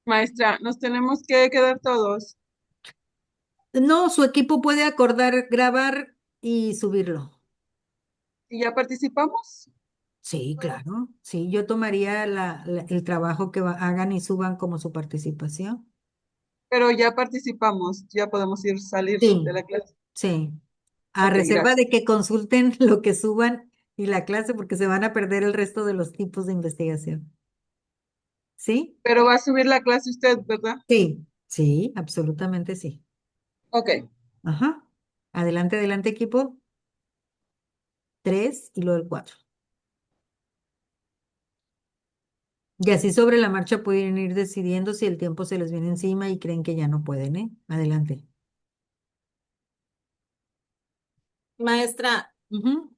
Maestra, nos tenemos que quedar todos. No, su equipo puede acordar grabar y subirlo. ¿Y ya participamos? Sí, claro. Sí, yo tomaría el trabajo que hagan y suban como su participación. Pero ya participamos, ya podemos salir Sí, de la clase. sí. A Ok, reserva de gracias. que consulten lo que suban y la clase porque se van a perder el resto de los tipos de investigación. ¿Sí? Pero va a subir la clase usted, ¿verdad? Sí, sí, absolutamente sí. Ok. Ajá. Adelante, adelante, equipo. 3 y luego el 4. Y así sobre la marcha pueden ir decidiendo si el tiempo se les viene encima y creen que ya no pueden, ¿eh? Adelante. Maestra, Ujú.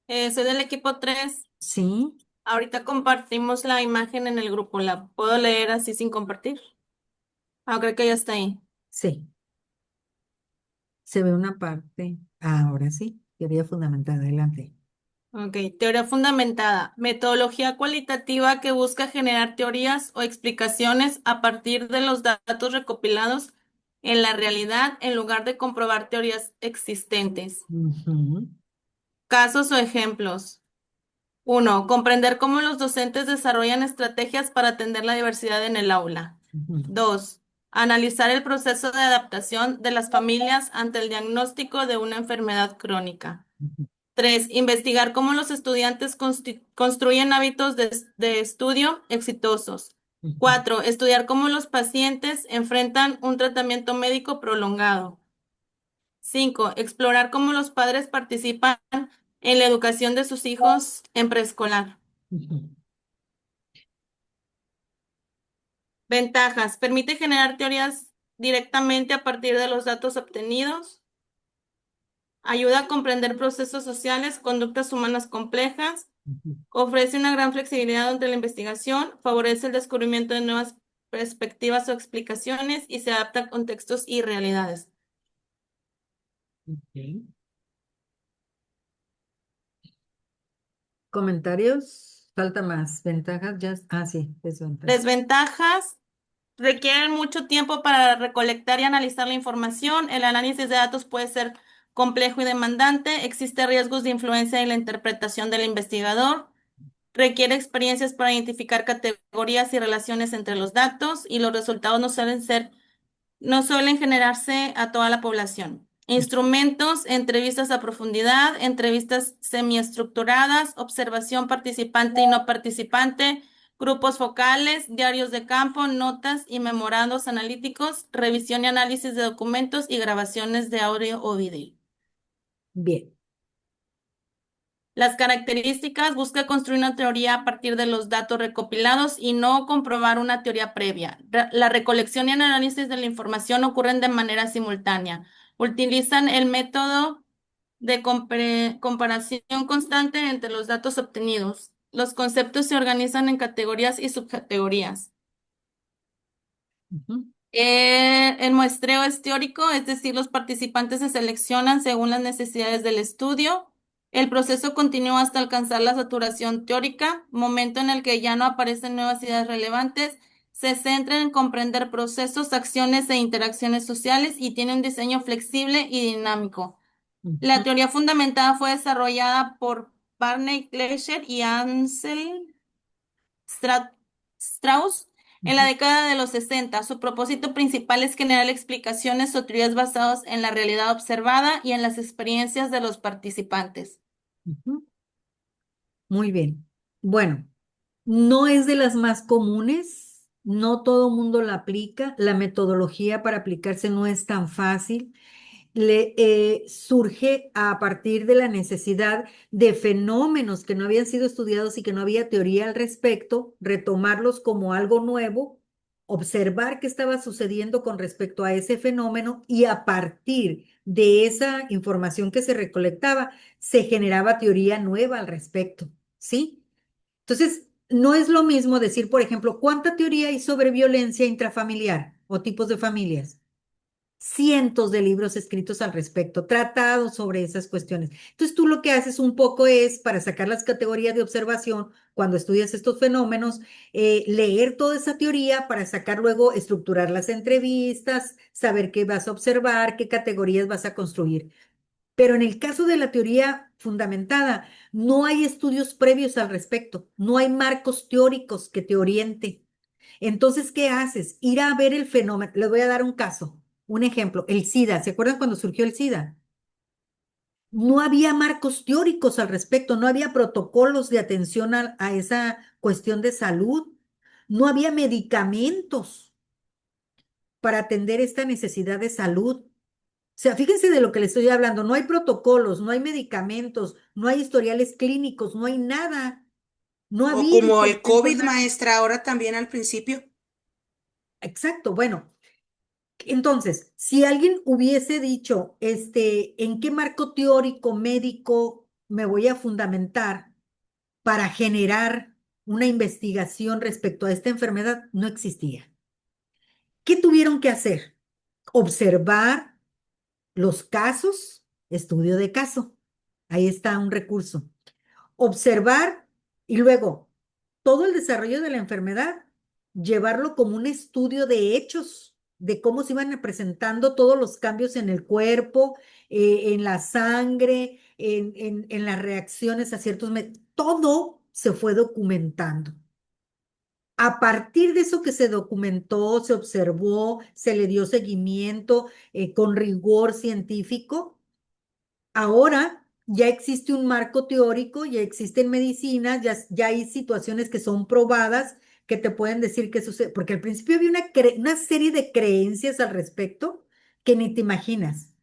soy del equipo 3. Sí, Ahorita compartimos la imagen en el grupo. ¿La puedo leer así sin compartir? Ah, creo que ya está ahí. sí. Se ve una parte. Ahora sí. Teoría fundamental. Adelante. Ok, teoría fundamentada. Metodología cualitativa que busca generar teorías o explicaciones a partir de los datos recopilados en la realidad en lugar de comprobar teorías existentes. Ujú, Casos o ejemplos. 1. Comprender cómo los docentes desarrollan estrategias para atender la diversidad en el aula. ujú, 2. Analizar el proceso de adaptación de las familias ante el diagnóstico de una enfermedad crónica. ujú, 3. Investigar cómo los estudiantes construyen hábitos de estudio exitosos. ujú, 4. Estudiar cómo los pacientes enfrentan un tratamiento médico prolongado. 5. Explorar cómo los padres participan en la educación de sus hijos en preescolar. ujú, Ventajas. Permite generar teorías directamente a partir de los datos obtenidos. Ayuda a comprender procesos sociales, conductas humanas complejas. ujú. Ofrece una gran flexibilidad durante la investigación. Favorece el descubrimiento de nuevas perspectivas o explicaciones y se adapta a contextos y realidades. Ok. ¿Comentarios? Falta más. Ventajas ya. Ah, sí, desventajas. Desventajas. Requieren mucho tiempo para recolectar y analizar la información. El análisis de datos puede ser complejo y demandante. Existe riesgos de influencia en la interpretación del investigador. Requiere experiencias para identificar categorías y relaciones entre los datos y los resultados no suelen generarse a toda la población. Instrumentos, entrevistas a profundidad, entrevistas semiestructuradas, observación participante y no participante, grupos focales, diarios de campo, notas y memorandos analíticos, revisión y análisis de documentos y grabaciones de audio o video. Bien. Las características: busca construir una teoría a partir de los datos recopilados y no comprobar una teoría previa. La recolección y el análisis de la información ocurren de manera simultánea. Utilizan el método de comparación constante entre los datos obtenidos. Los conceptos se organizan en categorías y subcategorías. Ujú, El muestreo es teórico, es decir, los participantes se seleccionan según las necesidades del estudio. El proceso continúa hasta alcanzar la saturación teórica, momento en el que ya no aparecen nuevas ideas relevantes. Se centra en comprender procesos, acciones e interacciones sociales y tiene un diseño flexible y dinámico. La ujú, teoría fundamentada fue desarrollada por Barney Glesher y Ansel Strauss en la ujú, década de los 60. Su propósito principal es generar explicaciones o teorías basadas en la realidad observada y en las experiencias de los participantes. ujú. Muy bien. Bueno, no es de las más comunes, no todo mundo la aplica, la metodología para aplicarse no es tan fácil. Surge a partir de la necesidad de fenómenos que no habían sido estudiados y que no había teoría al respecto, retomarlos como algo nuevo, observar qué estaba sucediendo con respecto a ese fenómeno y a partir de esa información que se recolectaba, se generaba teoría nueva al respecto, ¿sí? Entonces, No es lo mismo decir, por ejemplo, ¿cuánta teoría hay sobre violencia intrafamiliar o tipos de familias? Cientos de libros escritos al respecto, tratados sobre esas cuestiones. Entonces tú lo que haces un poco es, para sacar las categorías de observación, cuando estudias estos fenómenos, leer toda esa teoría para sacar luego, estructurar las entrevistas, saber qué vas a observar, qué categorías vas a construir. Pero en el caso de la teoría fundamentada, no hay estudios previos al respecto, no hay marcos teóricos que te orienten. Entonces, ¿qué haces? Ir a ver el fenómeno. Les voy a dar un caso, un ejemplo, el SIDA. ¿Se acuerdan cuando surgió el SIDA? No había marcos teóricos al respecto, no había protocolos de atención a esa cuestión de salud, no había medicamentos para atender esta necesidad de salud. O sea, fíjense de lo que le estoy hablando, no hay protocolos, no hay medicamentos, no hay historiales clínicos, no hay nada, no O había como por el ejemplo, COVID, maestra, ahora también al principio. exacto, bueno. Entonces, si alguien hubiese dicho, ¿en qué marco teórico médico me voy a fundamentar para generar una investigación respecto a esta enfermedad? No existía. ¿Qué tuvieron que hacer? Observar los casos, estudio de caso. Ahí está un recurso. Observar y luego todo el desarrollo de la enfermedad, llevarlo como un estudio de hechos, de cómo se iban presentando todos los cambios en el cuerpo, en la sangre, en las reacciones a ciertos... Todo se fue documentando. A partir de eso que se documentó, se observó, se le dio seguimiento con rigor científico. Ahora ya existe un marco teórico, ya existen medicinas, ya hay situaciones que son probadas que te pueden decir qué sucede, porque al principio había una serie de creencias al respecto que ni te imaginas.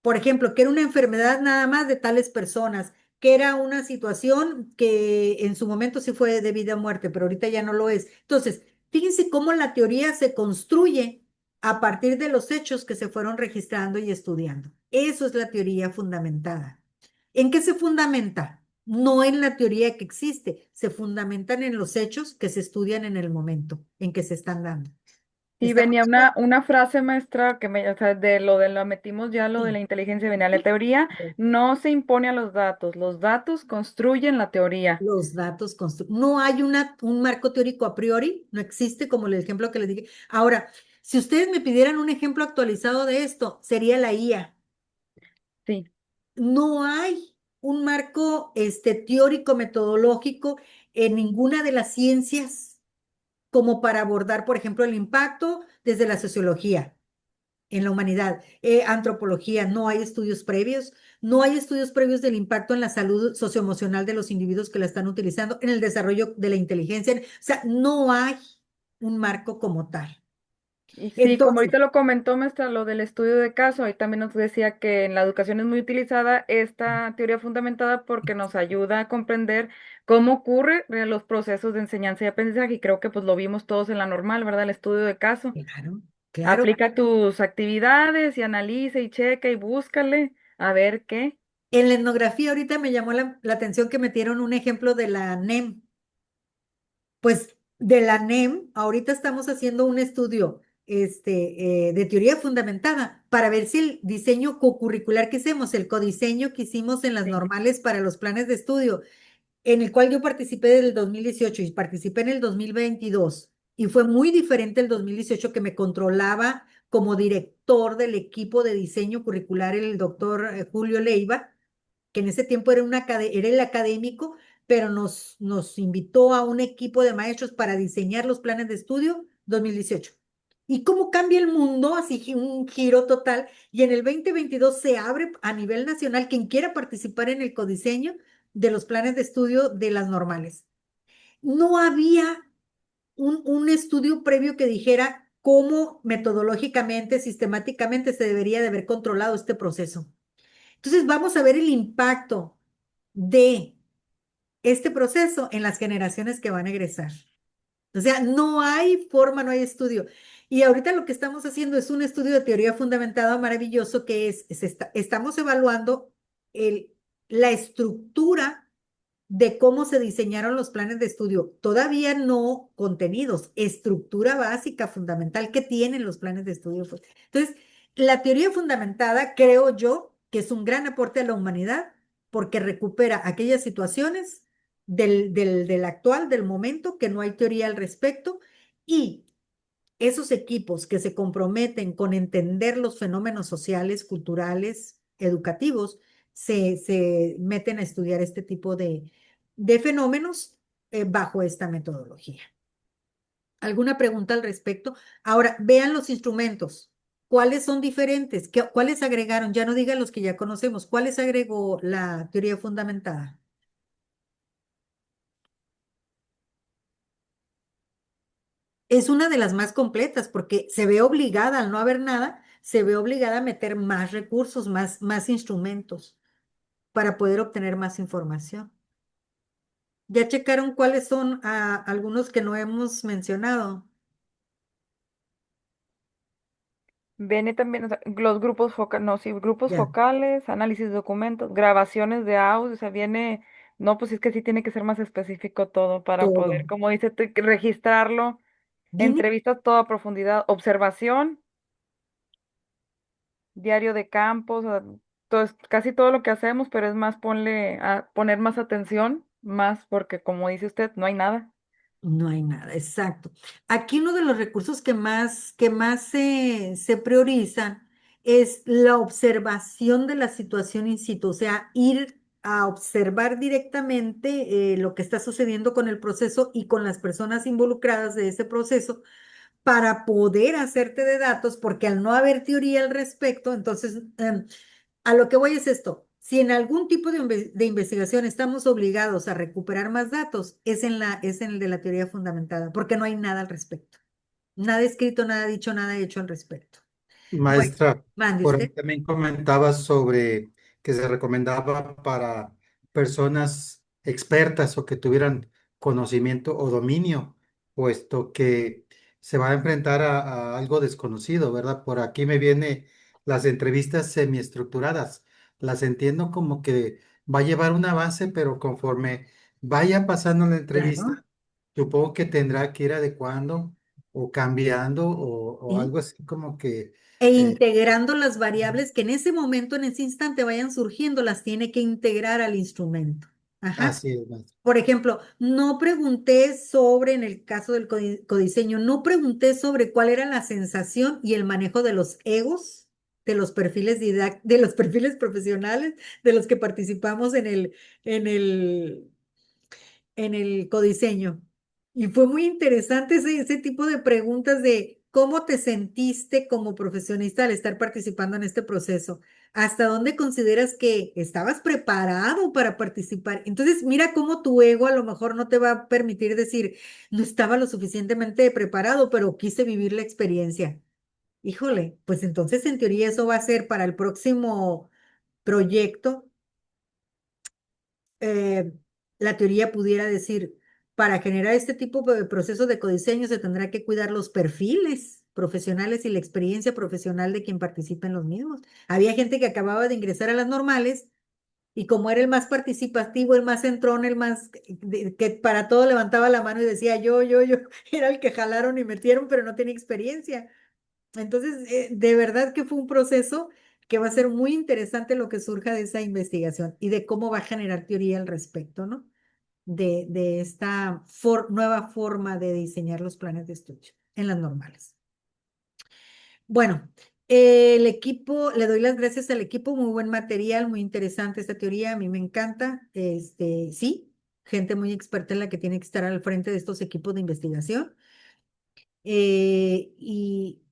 Por ejemplo, que era una enfermedad nada más de tales personas, que era una situación que en su momento sí fue de vida o muerte, pero ahorita ya no lo es. Entonces, fíjense cómo la teoría se construye a partir de los hechos que se fueron registrando y estudiando. Eso es la teoría fundamentada. ¿En qué se fundamenta? No en la teoría que existe, se fundamentan en los hechos que se estudian en el momento en que se están dando. Y ¿Estamos venía de acuerdo? una frase maestra que o sea, de lo de la metimos ya lo de la Sí. inteligencia, venía la teoría no se impone a los datos construyen la teoría. Los datos no hay un marco teórico a priori, no existe como el ejemplo que les dije. Ahora, si ustedes me pidieran un ejemplo actualizado de esto, sería la IA. Sí. No hay un marco teórico metodológico en ninguna de las ciencias como para abordar, por ejemplo, el impacto desde la sociología en la humanidad. Antropología, no hay estudios previos, no hay estudios previos del impacto en la salud socioemocional de los individuos que la están utilizando, en el desarrollo de la inteligencia, o sea, no hay un marco como tal. Y sí, como Entonces, ahorita lo comentó maestra, lo del estudio de caso, ahí también nos decía que en la educación es muy utilizada esta teoría fundamentada porque nos ayuda a comprender cómo ocurren los procesos de enseñanza y aprendizaje, y creo que pues lo vimos todos en la normal, ¿verdad? El estudio de caso. claro, claro. Aplica tus actividades y analiza y checa y búscale a ver qué. En la etnografía ahorita me llamó la atención que metieron un ejemplo de la NEM. Pues de la NEM, ahorita estamos haciendo un estudio de teoría fundamentada para ver si el diseño cocurricular que hicimos, el codiseño que hicimos en las Sí. normales para los planes de estudio, en el cual yo participé desde el 2018 y participé en el 2022, y fue muy diferente el 2018 que me controlaba como director del equipo de diseño curricular el doctor Julio Leiva, que en ese tiempo era el académico, pero nos invitó a un equipo de maestros para diseñar los planes de estudio 2018. ¿Y cómo cambia el mundo? Así un giro total. Y en el 2022 se abre a nivel nacional quien quiera participar en el codiseño de los planes de estudio de las normales. No había un estudio previo que dijera cómo metodológicamente, sistemáticamente se debería de haber controlado este proceso. Entonces vamos a ver el impacto de este proceso en las generaciones que van a egresar. O sea, no hay forma, no hay estudio. Y ahorita lo que estamos haciendo es un estudio de teoría fundamentada maravilloso que estamos evaluando la estructura de cómo se diseñaron los planes de estudio. Todavía no contenidos, estructura básica fundamental que tienen los planes de estudio. Entonces, la teoría fundamentada, creo yo, que es un gran aporte a la humanidad porque recupera aquellas situaciones del actual, del momento, que no hay teoría al respecto, y esos equipos que se comprometen con entender los fenómenos sociales, culturales, educativos, se meten a estudiar este tipo de fenómenos bajo esta metodología. ¿Alguna pregunta al respecto? Ahora, vean los instrumentos. ¿Cuáles son diferentes? ¿Cuáles agregaron? Ya no digan los que ya conocemos. ¿Cuáles agregó la teoría fundamentada? Es una de las más completas porque se ve obligada, al no haber nada, se ve obligada a meter más recursos, más instrumentos para poder obtener más información. ¿Ya checaron cuáles son algunos que no hemos mencionado? Viene también, o sea, los grupos focales, no, sí, grupos Ya, focales, análisis de documentos, grabaciones de audio, o sea, viene, no, pues es que sí tiene que ser más específico todo para todo. poder, como dice, registrarlo, Viene, entrevistas toda profundidad, observación, diario de campo, o sea, casi todo lo que hacemos, pero es más poner más atención, más porque como dice usted, no hay nada. no hay nada, exacto. Aquí uno de los recursos que más se priorizan es la observación de la situación in situ, o sea, ir a observar directamente lo que está sucediendo con el proceso y con las personas involucradas de ese proceso para poder hacerte de datos, porque al no haber teoría al respecto, entonces, a lo que voy es esto. Si en algún tipo de investigación estamos obligados a recuperar más datos, es en el de la teoría fundamentada, porque no hay nada al respecto. Nada escrito, nada dicho, nada hecho al respecto. Bueno, Maestra, mande por ahí usted. también comentaba sobre que se recomendaba para personas expertas o que tuvieran conocimiento o dominio, puesto que se va a enfrentar a algo desconocido, ¿verdad? Por aquí me viene las entrevistas semiestructuradas. Las entiendo como que va a llevar una base, pero conforme vaya pasando la Claro. entrevista, supongo que tendrá que ir adecuando o cambiando o ¿Sí? algo así como que E eh, integrando las variables que en ese momento, en ese instante vayan surgiendo, las tiene que integrar al instrumento. Ajá. así es, maestro. Por ejemplo, no pregunté sobre, en el caso del codiseño, no pregunté sobre cuál era la sensación y el manejo de los egos, de los perfiles profesionales, de los que participamos en el, en el codiseño. Y fue muy interesante ese tipo de preguntas de cómo te sentiste como profesionista al estar participando en este proceso. ¿Hasta dónde consideras que estabas preparado para participar? Entonces, mira cómo tu ego a lo mejor no te va a permitir decir, no estaba lo suficientemente preparado, pero quise vivir la experiencia. Híjole, pues entonces en teoría eso va a ser para el próximo proyecto. eh, la teoría pudiera decir, para generar este tipo de procesos de codiseño se tendrá que cuidar los perfiles profesionales y la experiencia profesional de quien participa en los mismos. Había gente que acababa de ingresar a las normales y como era el más participativo, el más entrón, el más que para todo levantaba la mano y decía yo, era el que jalaron y metieron, pero no tenía experiencia. Entonces, de verdad que fue un proceso que va a ser muy interesante lo que surja de esa investigación y de cómo va a generar teoría al respecto, ¿no? De esta nueva forma de diseñar los planes de estudio en las normales. Bueno, el equipo, le doy las gracias al equipo, muy buen material, muy interesante esta teoría, a mí me encanta. Sí, gente muy experta en la que tiene que estar al frente de estos equipos de investigación. Eh, y,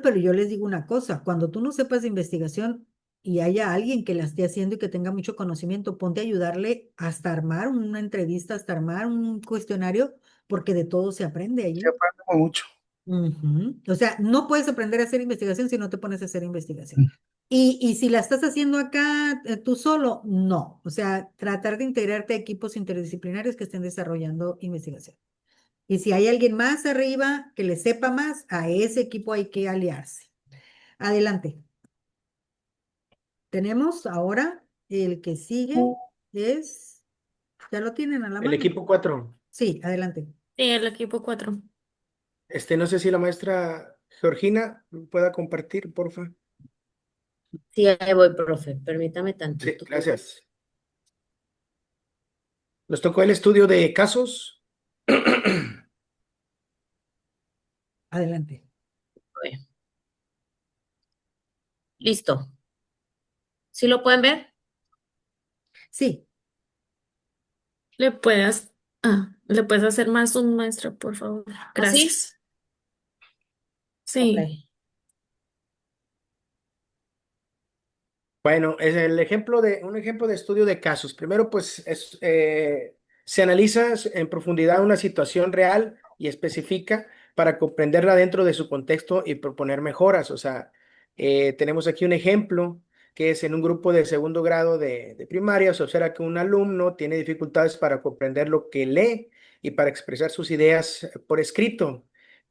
pero yo les digo una cosa, cuando tú no sepas de investigación y haya alguien que la esté haciendo y que tenga mucho conocimiento, ponte a ayudarle hasta armar una entrevista, hasta armar un cuestionario, porque de todo se aprende Sí, allí. aprendemos mucho. Ujú. O sea, no puedes aprender a hacer investigación si no te pones a hacer investigación. Y si la estás haciendo acá tú solo, no. O sea, tratar de integrarte a equipos interdisciplinarios que estén desarrollando investigación. Y si hay alguien más arriba que le sepa más, a ese equipo hay que aliarse. Adelante. Tenemos ahora el que sigue es ¿Ya lo tienen a la El mano? equipo 4. Sí, adelante. Sí, el equipo 4. No sé si la maestra Georgina pueda compartir, porfa. Sí, ahí voy, profe. Permítame Sí, tantito. gracias. Nos tocó el estudio de casos. Adelante. Listo. ¿Sí lo pueden ver? Sí, Le puedes hacer más zoom, maestra, por favor. ¿Así? Gracias. Ok. Sí. Bueno, es un ejemplo de estudio de casos. Primero, pues, se analiza en profundidad una situación real y específica para comprenderla dentro de su contexto y proponer mejoras. O sea, tenemos aquí un ejemplo que es en un grupo de segundo grado de primaria. Se observa que un alumno tiene dificultades para comprender lo que lee y para expresar sus ideas por escrito.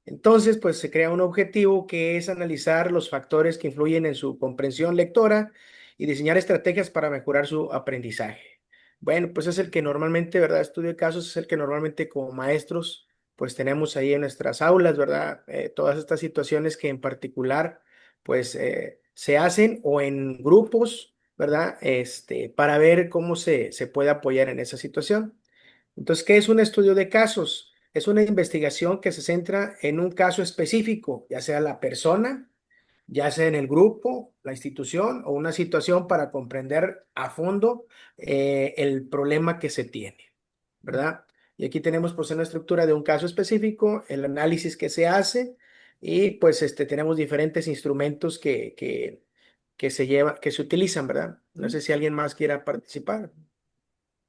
Entonces, pues se crea un objetivo que es analizar los factores que influyen en su comprensión lectora y diseñar estrategias para mejorar su aprendizaje. Bueno, pues es el que normalmente, ¿verdad? Estudio de casos es el que normalmente como maestros, pues tenemos ahí en nuestras aulas, ¿verdad? Todas estas situaciones que en particular, pues se hacen o en grupos, ¿verdad? Para ver cómo se puede apoyar en esa situación. Entonces, ¿qué es un estudio de casos? Es una investigación que se centra en un caso específico, ya sea la persona, ya sea en el grupo, la institución o una situación para comprender a fondo el problema que se tiene, ¿verdad? Y aquí tenemos pues una estructura de un caso específico, el análisis que se hace y pues tenemos diferentes instrumentos que se lleva, que se utilizan, ¿verdad? No sé si alguien más quiera participar.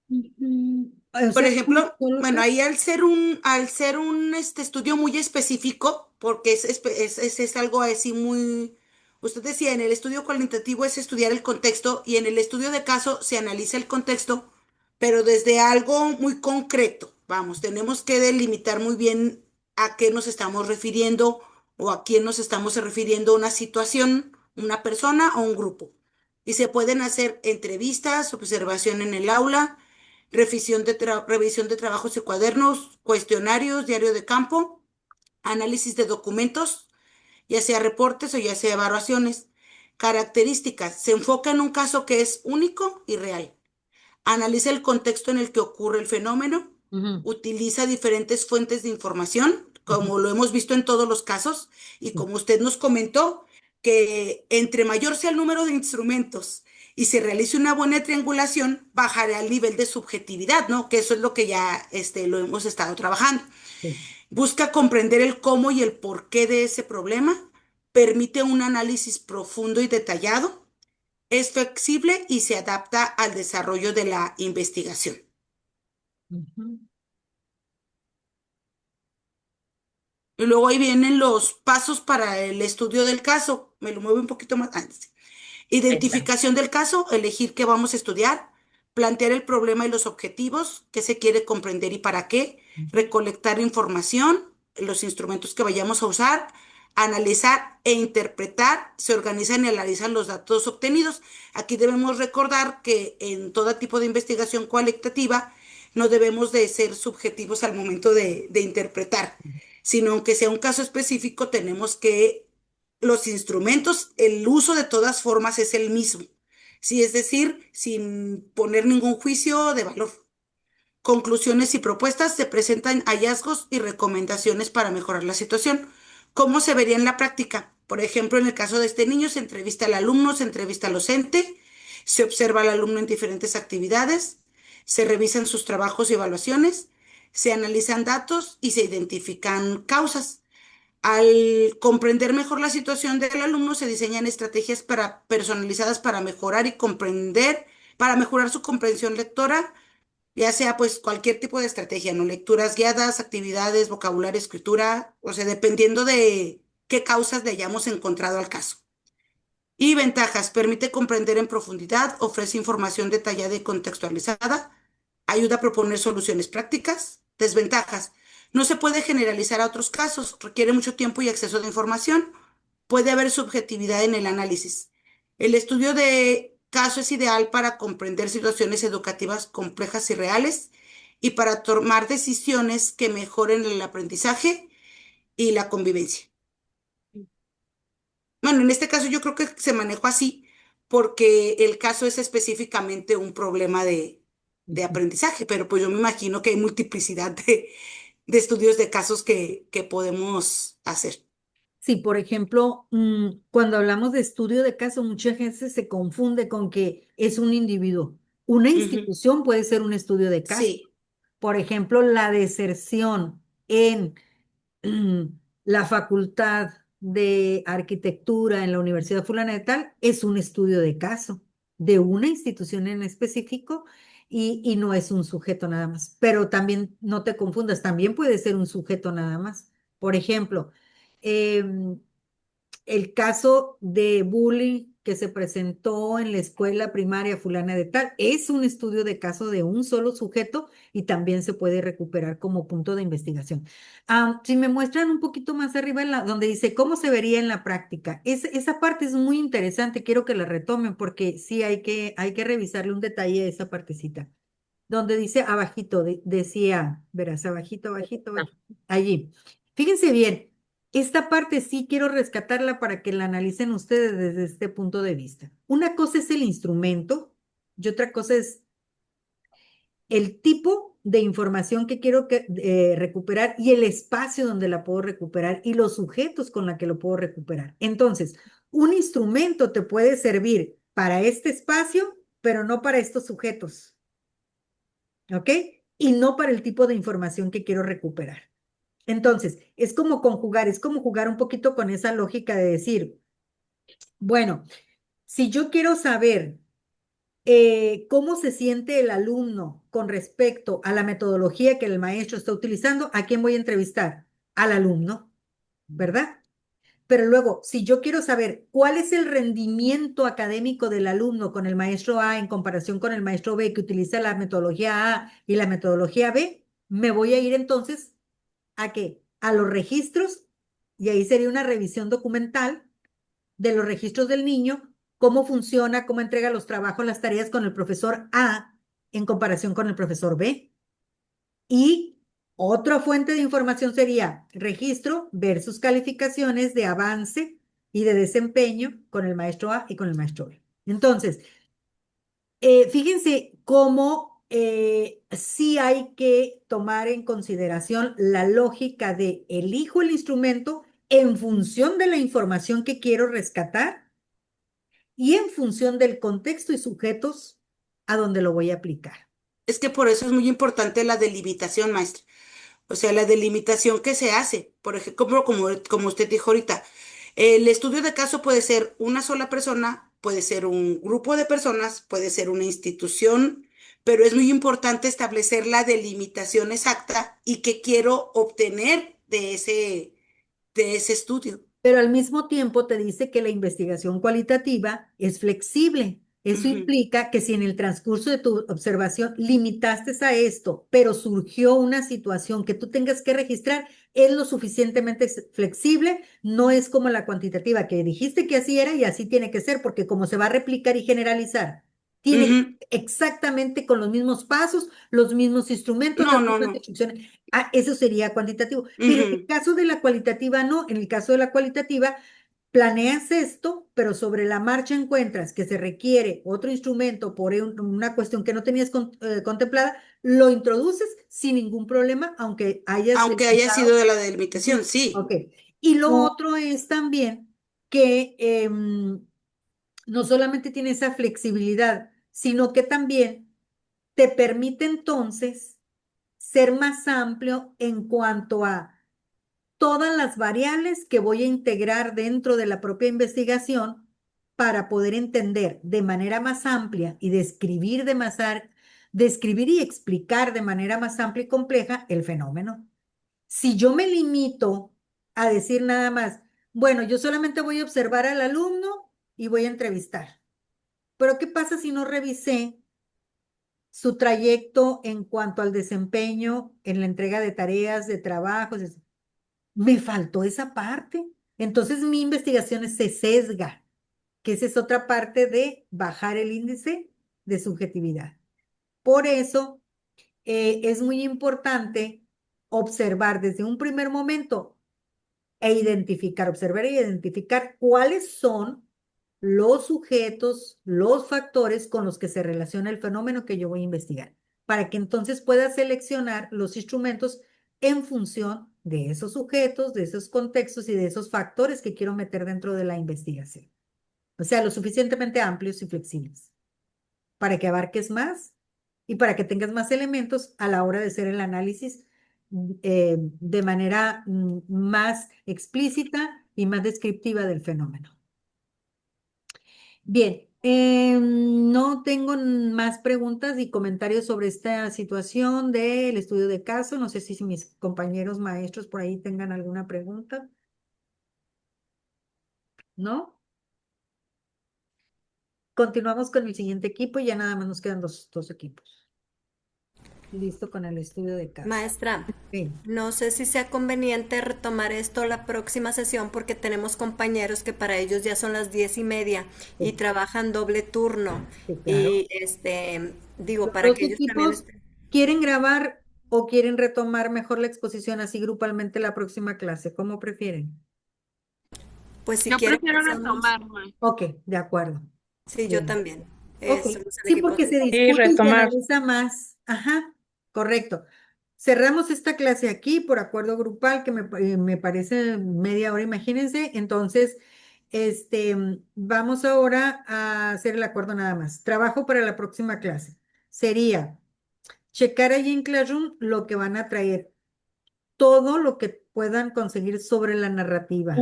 O Por sea, ejemplo, solo bueno, ahí al ser un estudio muy específico, porque es algo así muy, usted decía, en el estudio cualitativo es estudiar el contexto y en el estudio de caso se analiza el contexto, pero desde algo muy concreto. Vamos, tenemos que delimitar muy bien a qué nos estamos refiriendo o a quién nos estamos refiriendo una situación, una persona o un grupo. Y se pueden hacer entrevistas, observación en el aula, revisión de trabajos y cuadernos, cuestionarios, diario de campo, análisis de documentos, ya sea reportes o ya sea evaluaciones. Características. Se enfoca en un caso que es único y real. Analiza el contexto en el que ocurre el fenómeno. Utiliza diferentes fuentes de información, como lo hemos visto en todos los casos, y como usted nos comentó, que entre mayor sea el número de instrumentos y se realice una buena triangulación, bajará el nivel de subjetividad, ¿no? Que eso es lo que ya lo hemos estado trabajando. Busca comprender el cómo y el porqué de ese problema, permite un análisis profundo y detallado, es flexible y se adapta al desarrollo de la investigación. Y luego ahí vienen los pasos para el estudio del caso. Me lo muevo un poquito más antes. Identificación del caso, elegir qué vamos a estudiar, plantear el problema y los objetivos, qué se quiere comprender y para qué, recolectar información, los instrumentos que vayamos a usar, analizar e interpretar, se organizan y analizan los datos obtenidos. Aquí debemos recordar que en todo tipo de investigación cualitativa no debemos de ser subjetivos al momento de interpretar, sino aunque sea un caso específico, tenemos que los instrumentos, el uso de todas formas es el mismo. Sí, es decir, sin poner ningún juicio de valor. Conclusiones y propuestas, se presentan hallazgos y recomendaciones para mejorar la situación. ¿Cómo se vería en la práctica? Por ejemplo, en el caso de este niño, se entrevista al alumno, se entrevista al docente, se observa al alumno en diferentes actividades, se revisan sus trabajos y evaluaciones, se analizan datos y se identifican causas. Al comprender mejor la situación del alumno, se diseñan estrategias personalizadas para mejorar y comprender, para mejorar su comprensión lectora, ya sea pues cualquier tipo de estrategia, ¿no? Lecturas guiadas, actividades, vocabulario, escritura, o sea, dependiendo de qué causas le hayamos encontrado al caso. Y ventajas, permite comprender en profundidad, ofrece información detallada y contextualizada, ayuda a proponer soluciones prácticas. Desventajas, no se puede generalizar a otros casos, requiere mucho tiempo y acceso de información, puede haber subjetividad en el análisis. El estudio de caso es ideal para comprender situaciones educativas complejas y reales y para tomar decisiones que mejoren el aprendizaje y la convivencia. Bueno, en este caso yo creo que se manejó así porque el caso es específicamente un problema de aprendizaje, pero pues yo me imagino que hay multiplicidad de estudios de casos que podemos hacer. Sí, por ejemplo, cuando hablamos de estudio de caso, mucha gente se confunde con que es un individuo. Una Ujú. institución puede ser un estudio de caso. Sí, Por ejemplo, la deserción en la Facultad de Arquitectura en la Universidad Fulana de Tal es un estudio de caso de una institución en específico y no es un sujeto nada más. Pero también no te confundas, también puede ser un sujeto nada más. Por ejemplo, em, el caso de bullying que se presentó en la escuela primaria fulana de tal es un estudio de caso de un solo sujeto y también se puede recuperar como punto de investigación. Si me muestran un poquito más arriba donde dice cómo se vería en la práctica, esa parte es muy interesante, quiero que la retomen porque sí hay que revisarle un detalle a esa partecita. Donde dice abajito, decía, verás, abajito, abajito, abajito, allí. Fíjense bien, esta parte sí quiero rescatarla para que la analicen ustedes desde este punto de vista. Una cosa es el instrumento y otra cosa es el tipo de información que quiero recuperar y el espacio donde la puedo recuperar y los sujetos con la que lo puedo recuperar. Entonces, un instrumento te puede servir para este espacio, pero no para estos sujetos. ¿Ok? Y no para el tipo de información que quiero recuperar. Entonces, es como conjugar, es como jugar un poquito con esa lógica de decir, bueno, si yo quiero saber cómo se siente el alumno con respecto a la metodología que el maestro está utilizando, ¿a quién voy a entrevistar? Al alumno, ¿verdad? Pero luego, si yo quiero saber cuál es el rendimiento académico del alumno con el maestro A en comparación con el maestro B que utiliza la metodología A y la metodología B, me voy a ir entonces ¿a qué? A los registros y ahí sería una revisión documental de los registros del niño, cómo funciona, cómo entrega los trabajos, las tareas con el profesor A en comparación con el profesor B. Y otra fuente de información sería registro versus calificaciones de avance y de desempeño con el maestro A y con el maestro B. Entonces, fíjense cómo sí hay que tomar en consideración la lógica de elijo el instrumento en función de la información que quiero rescatar y en función del contexto y sujetos a donde lo voy a aplicar. es que por eso es muy importante la delimitación, maestra. O sea, la delimitación que se hace, por ejemplo, como usted dijo ahorita, el estudio de caso puede ser una sola persona, puede ser un grupo de personas, puede ser una institución, pero es muy importante establecer la delimitación exacta y qué quiero obtener de ese estudio. Pero al mismo tiempo te dice que la investigación cualitativa es flexible. Eso Ujú. implica que si en el transcurso de tu observación limitaste a esto, pero surgió una situación que tú tengas que registrar, es lo suficientemente flexible, no es como la cuantitativa que dijiste que así era y así tiene que ser, porque como se va a replicar y generalizar, tiene Ujú. exactamente con los mismos pasos, los mismos instrumentos, No, las no, mismas no. instrucciones. Eso sería cuantitativo. Pero en el Ujú. caso de la cualitativa, no. En el caso de la cualitativa, planeas esto, pero sobre la marcha encuentras que se requiere otro instrumento por una cuestión que no tenías contemplada, lo introduces sin ningún problema, aunque hayas Aunque haya sido delimitado. de la delimitación, sí. Ok. Y lo otro es también que no solamente tiene esa flexibilidad, sino que también te permite entonces ser más amplio en cuanto a todas las variables que voy a integrar dentro de la propia investigación para poder entender de manera más amplia y describir y explicar de manera más amplia y compleja el fenómeno. Si yo me limito a decir nada más, bueno, yo solamente voy a observar al alumno y voy a entrevistar. Pero ¿qué pasa si no revisé su trayecto en cuanto al desempeño en la entrega de tareas, de trabajos? Me faltó esa parte. Entonces mi investigación se sesga, que esa es otra parte de bajar el índice de subjetividad. Por eso es muy importante observar desde un primer momento observar e identificar cuáles son los sujetos, los factores con los que se relaciona el fenómeno que yo voy a investigar, para que entonces pueda seleccionar los instrumentos en función de esos sujetos, de esos contextos y de esos factores que quiero meter dentro de la investigación. O sea, lo suficientemente amplios y flexibles para que abarques más y para que tengas más elementos a la hora de hacer el análisis de manera más explícita y más descriptiva del fenómeno. Bien, no tengo más preguntas y comentarios sobre esta situación del estudio de caso. No sé si mis compañeros maestros por ahí tengan alguna pregunta. ¿No? Continuamos con el siguiente equipo y ya nada más nos quedan dos equipos. Listo con el estudio de caso. Maestra, Sí. no sé si sea conveniente retomar esto la próxima sesión porque tenemos compañeros que para ellos ya son las 10:30 y Sí. trabajan doble turno. Sí, claro. Y digo, Los para dos que ellos también equipos quieren grabar o quieren retomar mejor la exposición así grupalmente la próxima clase. ¿Cómo prefieren? pues si Yo quieren prefiero pasamos. retomar, ma. Ok, de acuerdo. Sí, yo Bien. también. Ok, Somos el sí, equipo porque se de- Sí, discute y se retomar. analiza más. Ajá, correcto. Cerramos esta clase aquí por acuerdo grupal que me parece media hora, imagínense. Entonces, vamos ahora a hacer el acuerdo nada más. Trabajo para la próxima clase. Sería checar allí en Classroom lo que van a traer, todo lo que puedan conseguir sobre la narrativa.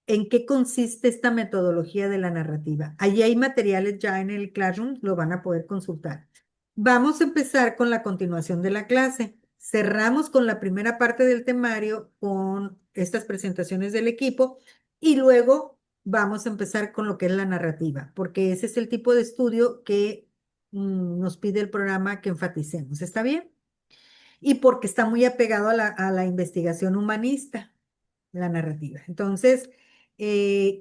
¿En qué consiste esta metodología de la narrativa? Allí hay materiales ya en el Classroom, lo van a poder consultar. Vamos a empezar con la continuación de la clase. Cerramos con la primera parte del temario, con estas presentaciones del equipo, y luego vamos a empezar con lo que es la narrativa, porque ese es el tipo de estudio que nos pide el programa que enfaticemos. ¿Está bien? Y porque está muy apegado a la investigación humanista, la narrativa. Entonces,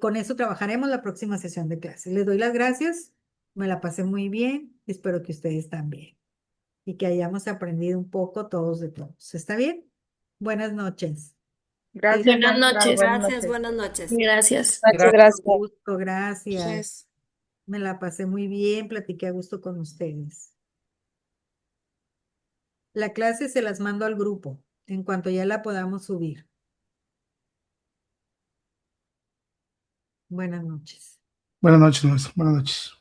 con eso trabajaremos la próxima sesión de clase. Les doy las gracias, me la pasé muy bien, espero que ustedes también y que hayamos aprendido un poco todos de todos. ¿Está bien? Buenas noches. Gracias, Buenas maestra. noches. Buenas Gracias, noches. buenas noches. Gracias. Gracias. Gusto, gracias. Gracias. Me la pasé muy bien, platiqué a gusto con ustedes. La clase se las mando al grupo en cuanto ya la podamos subir. Buenas noches. Buenas noches, maestro. Buenas noches.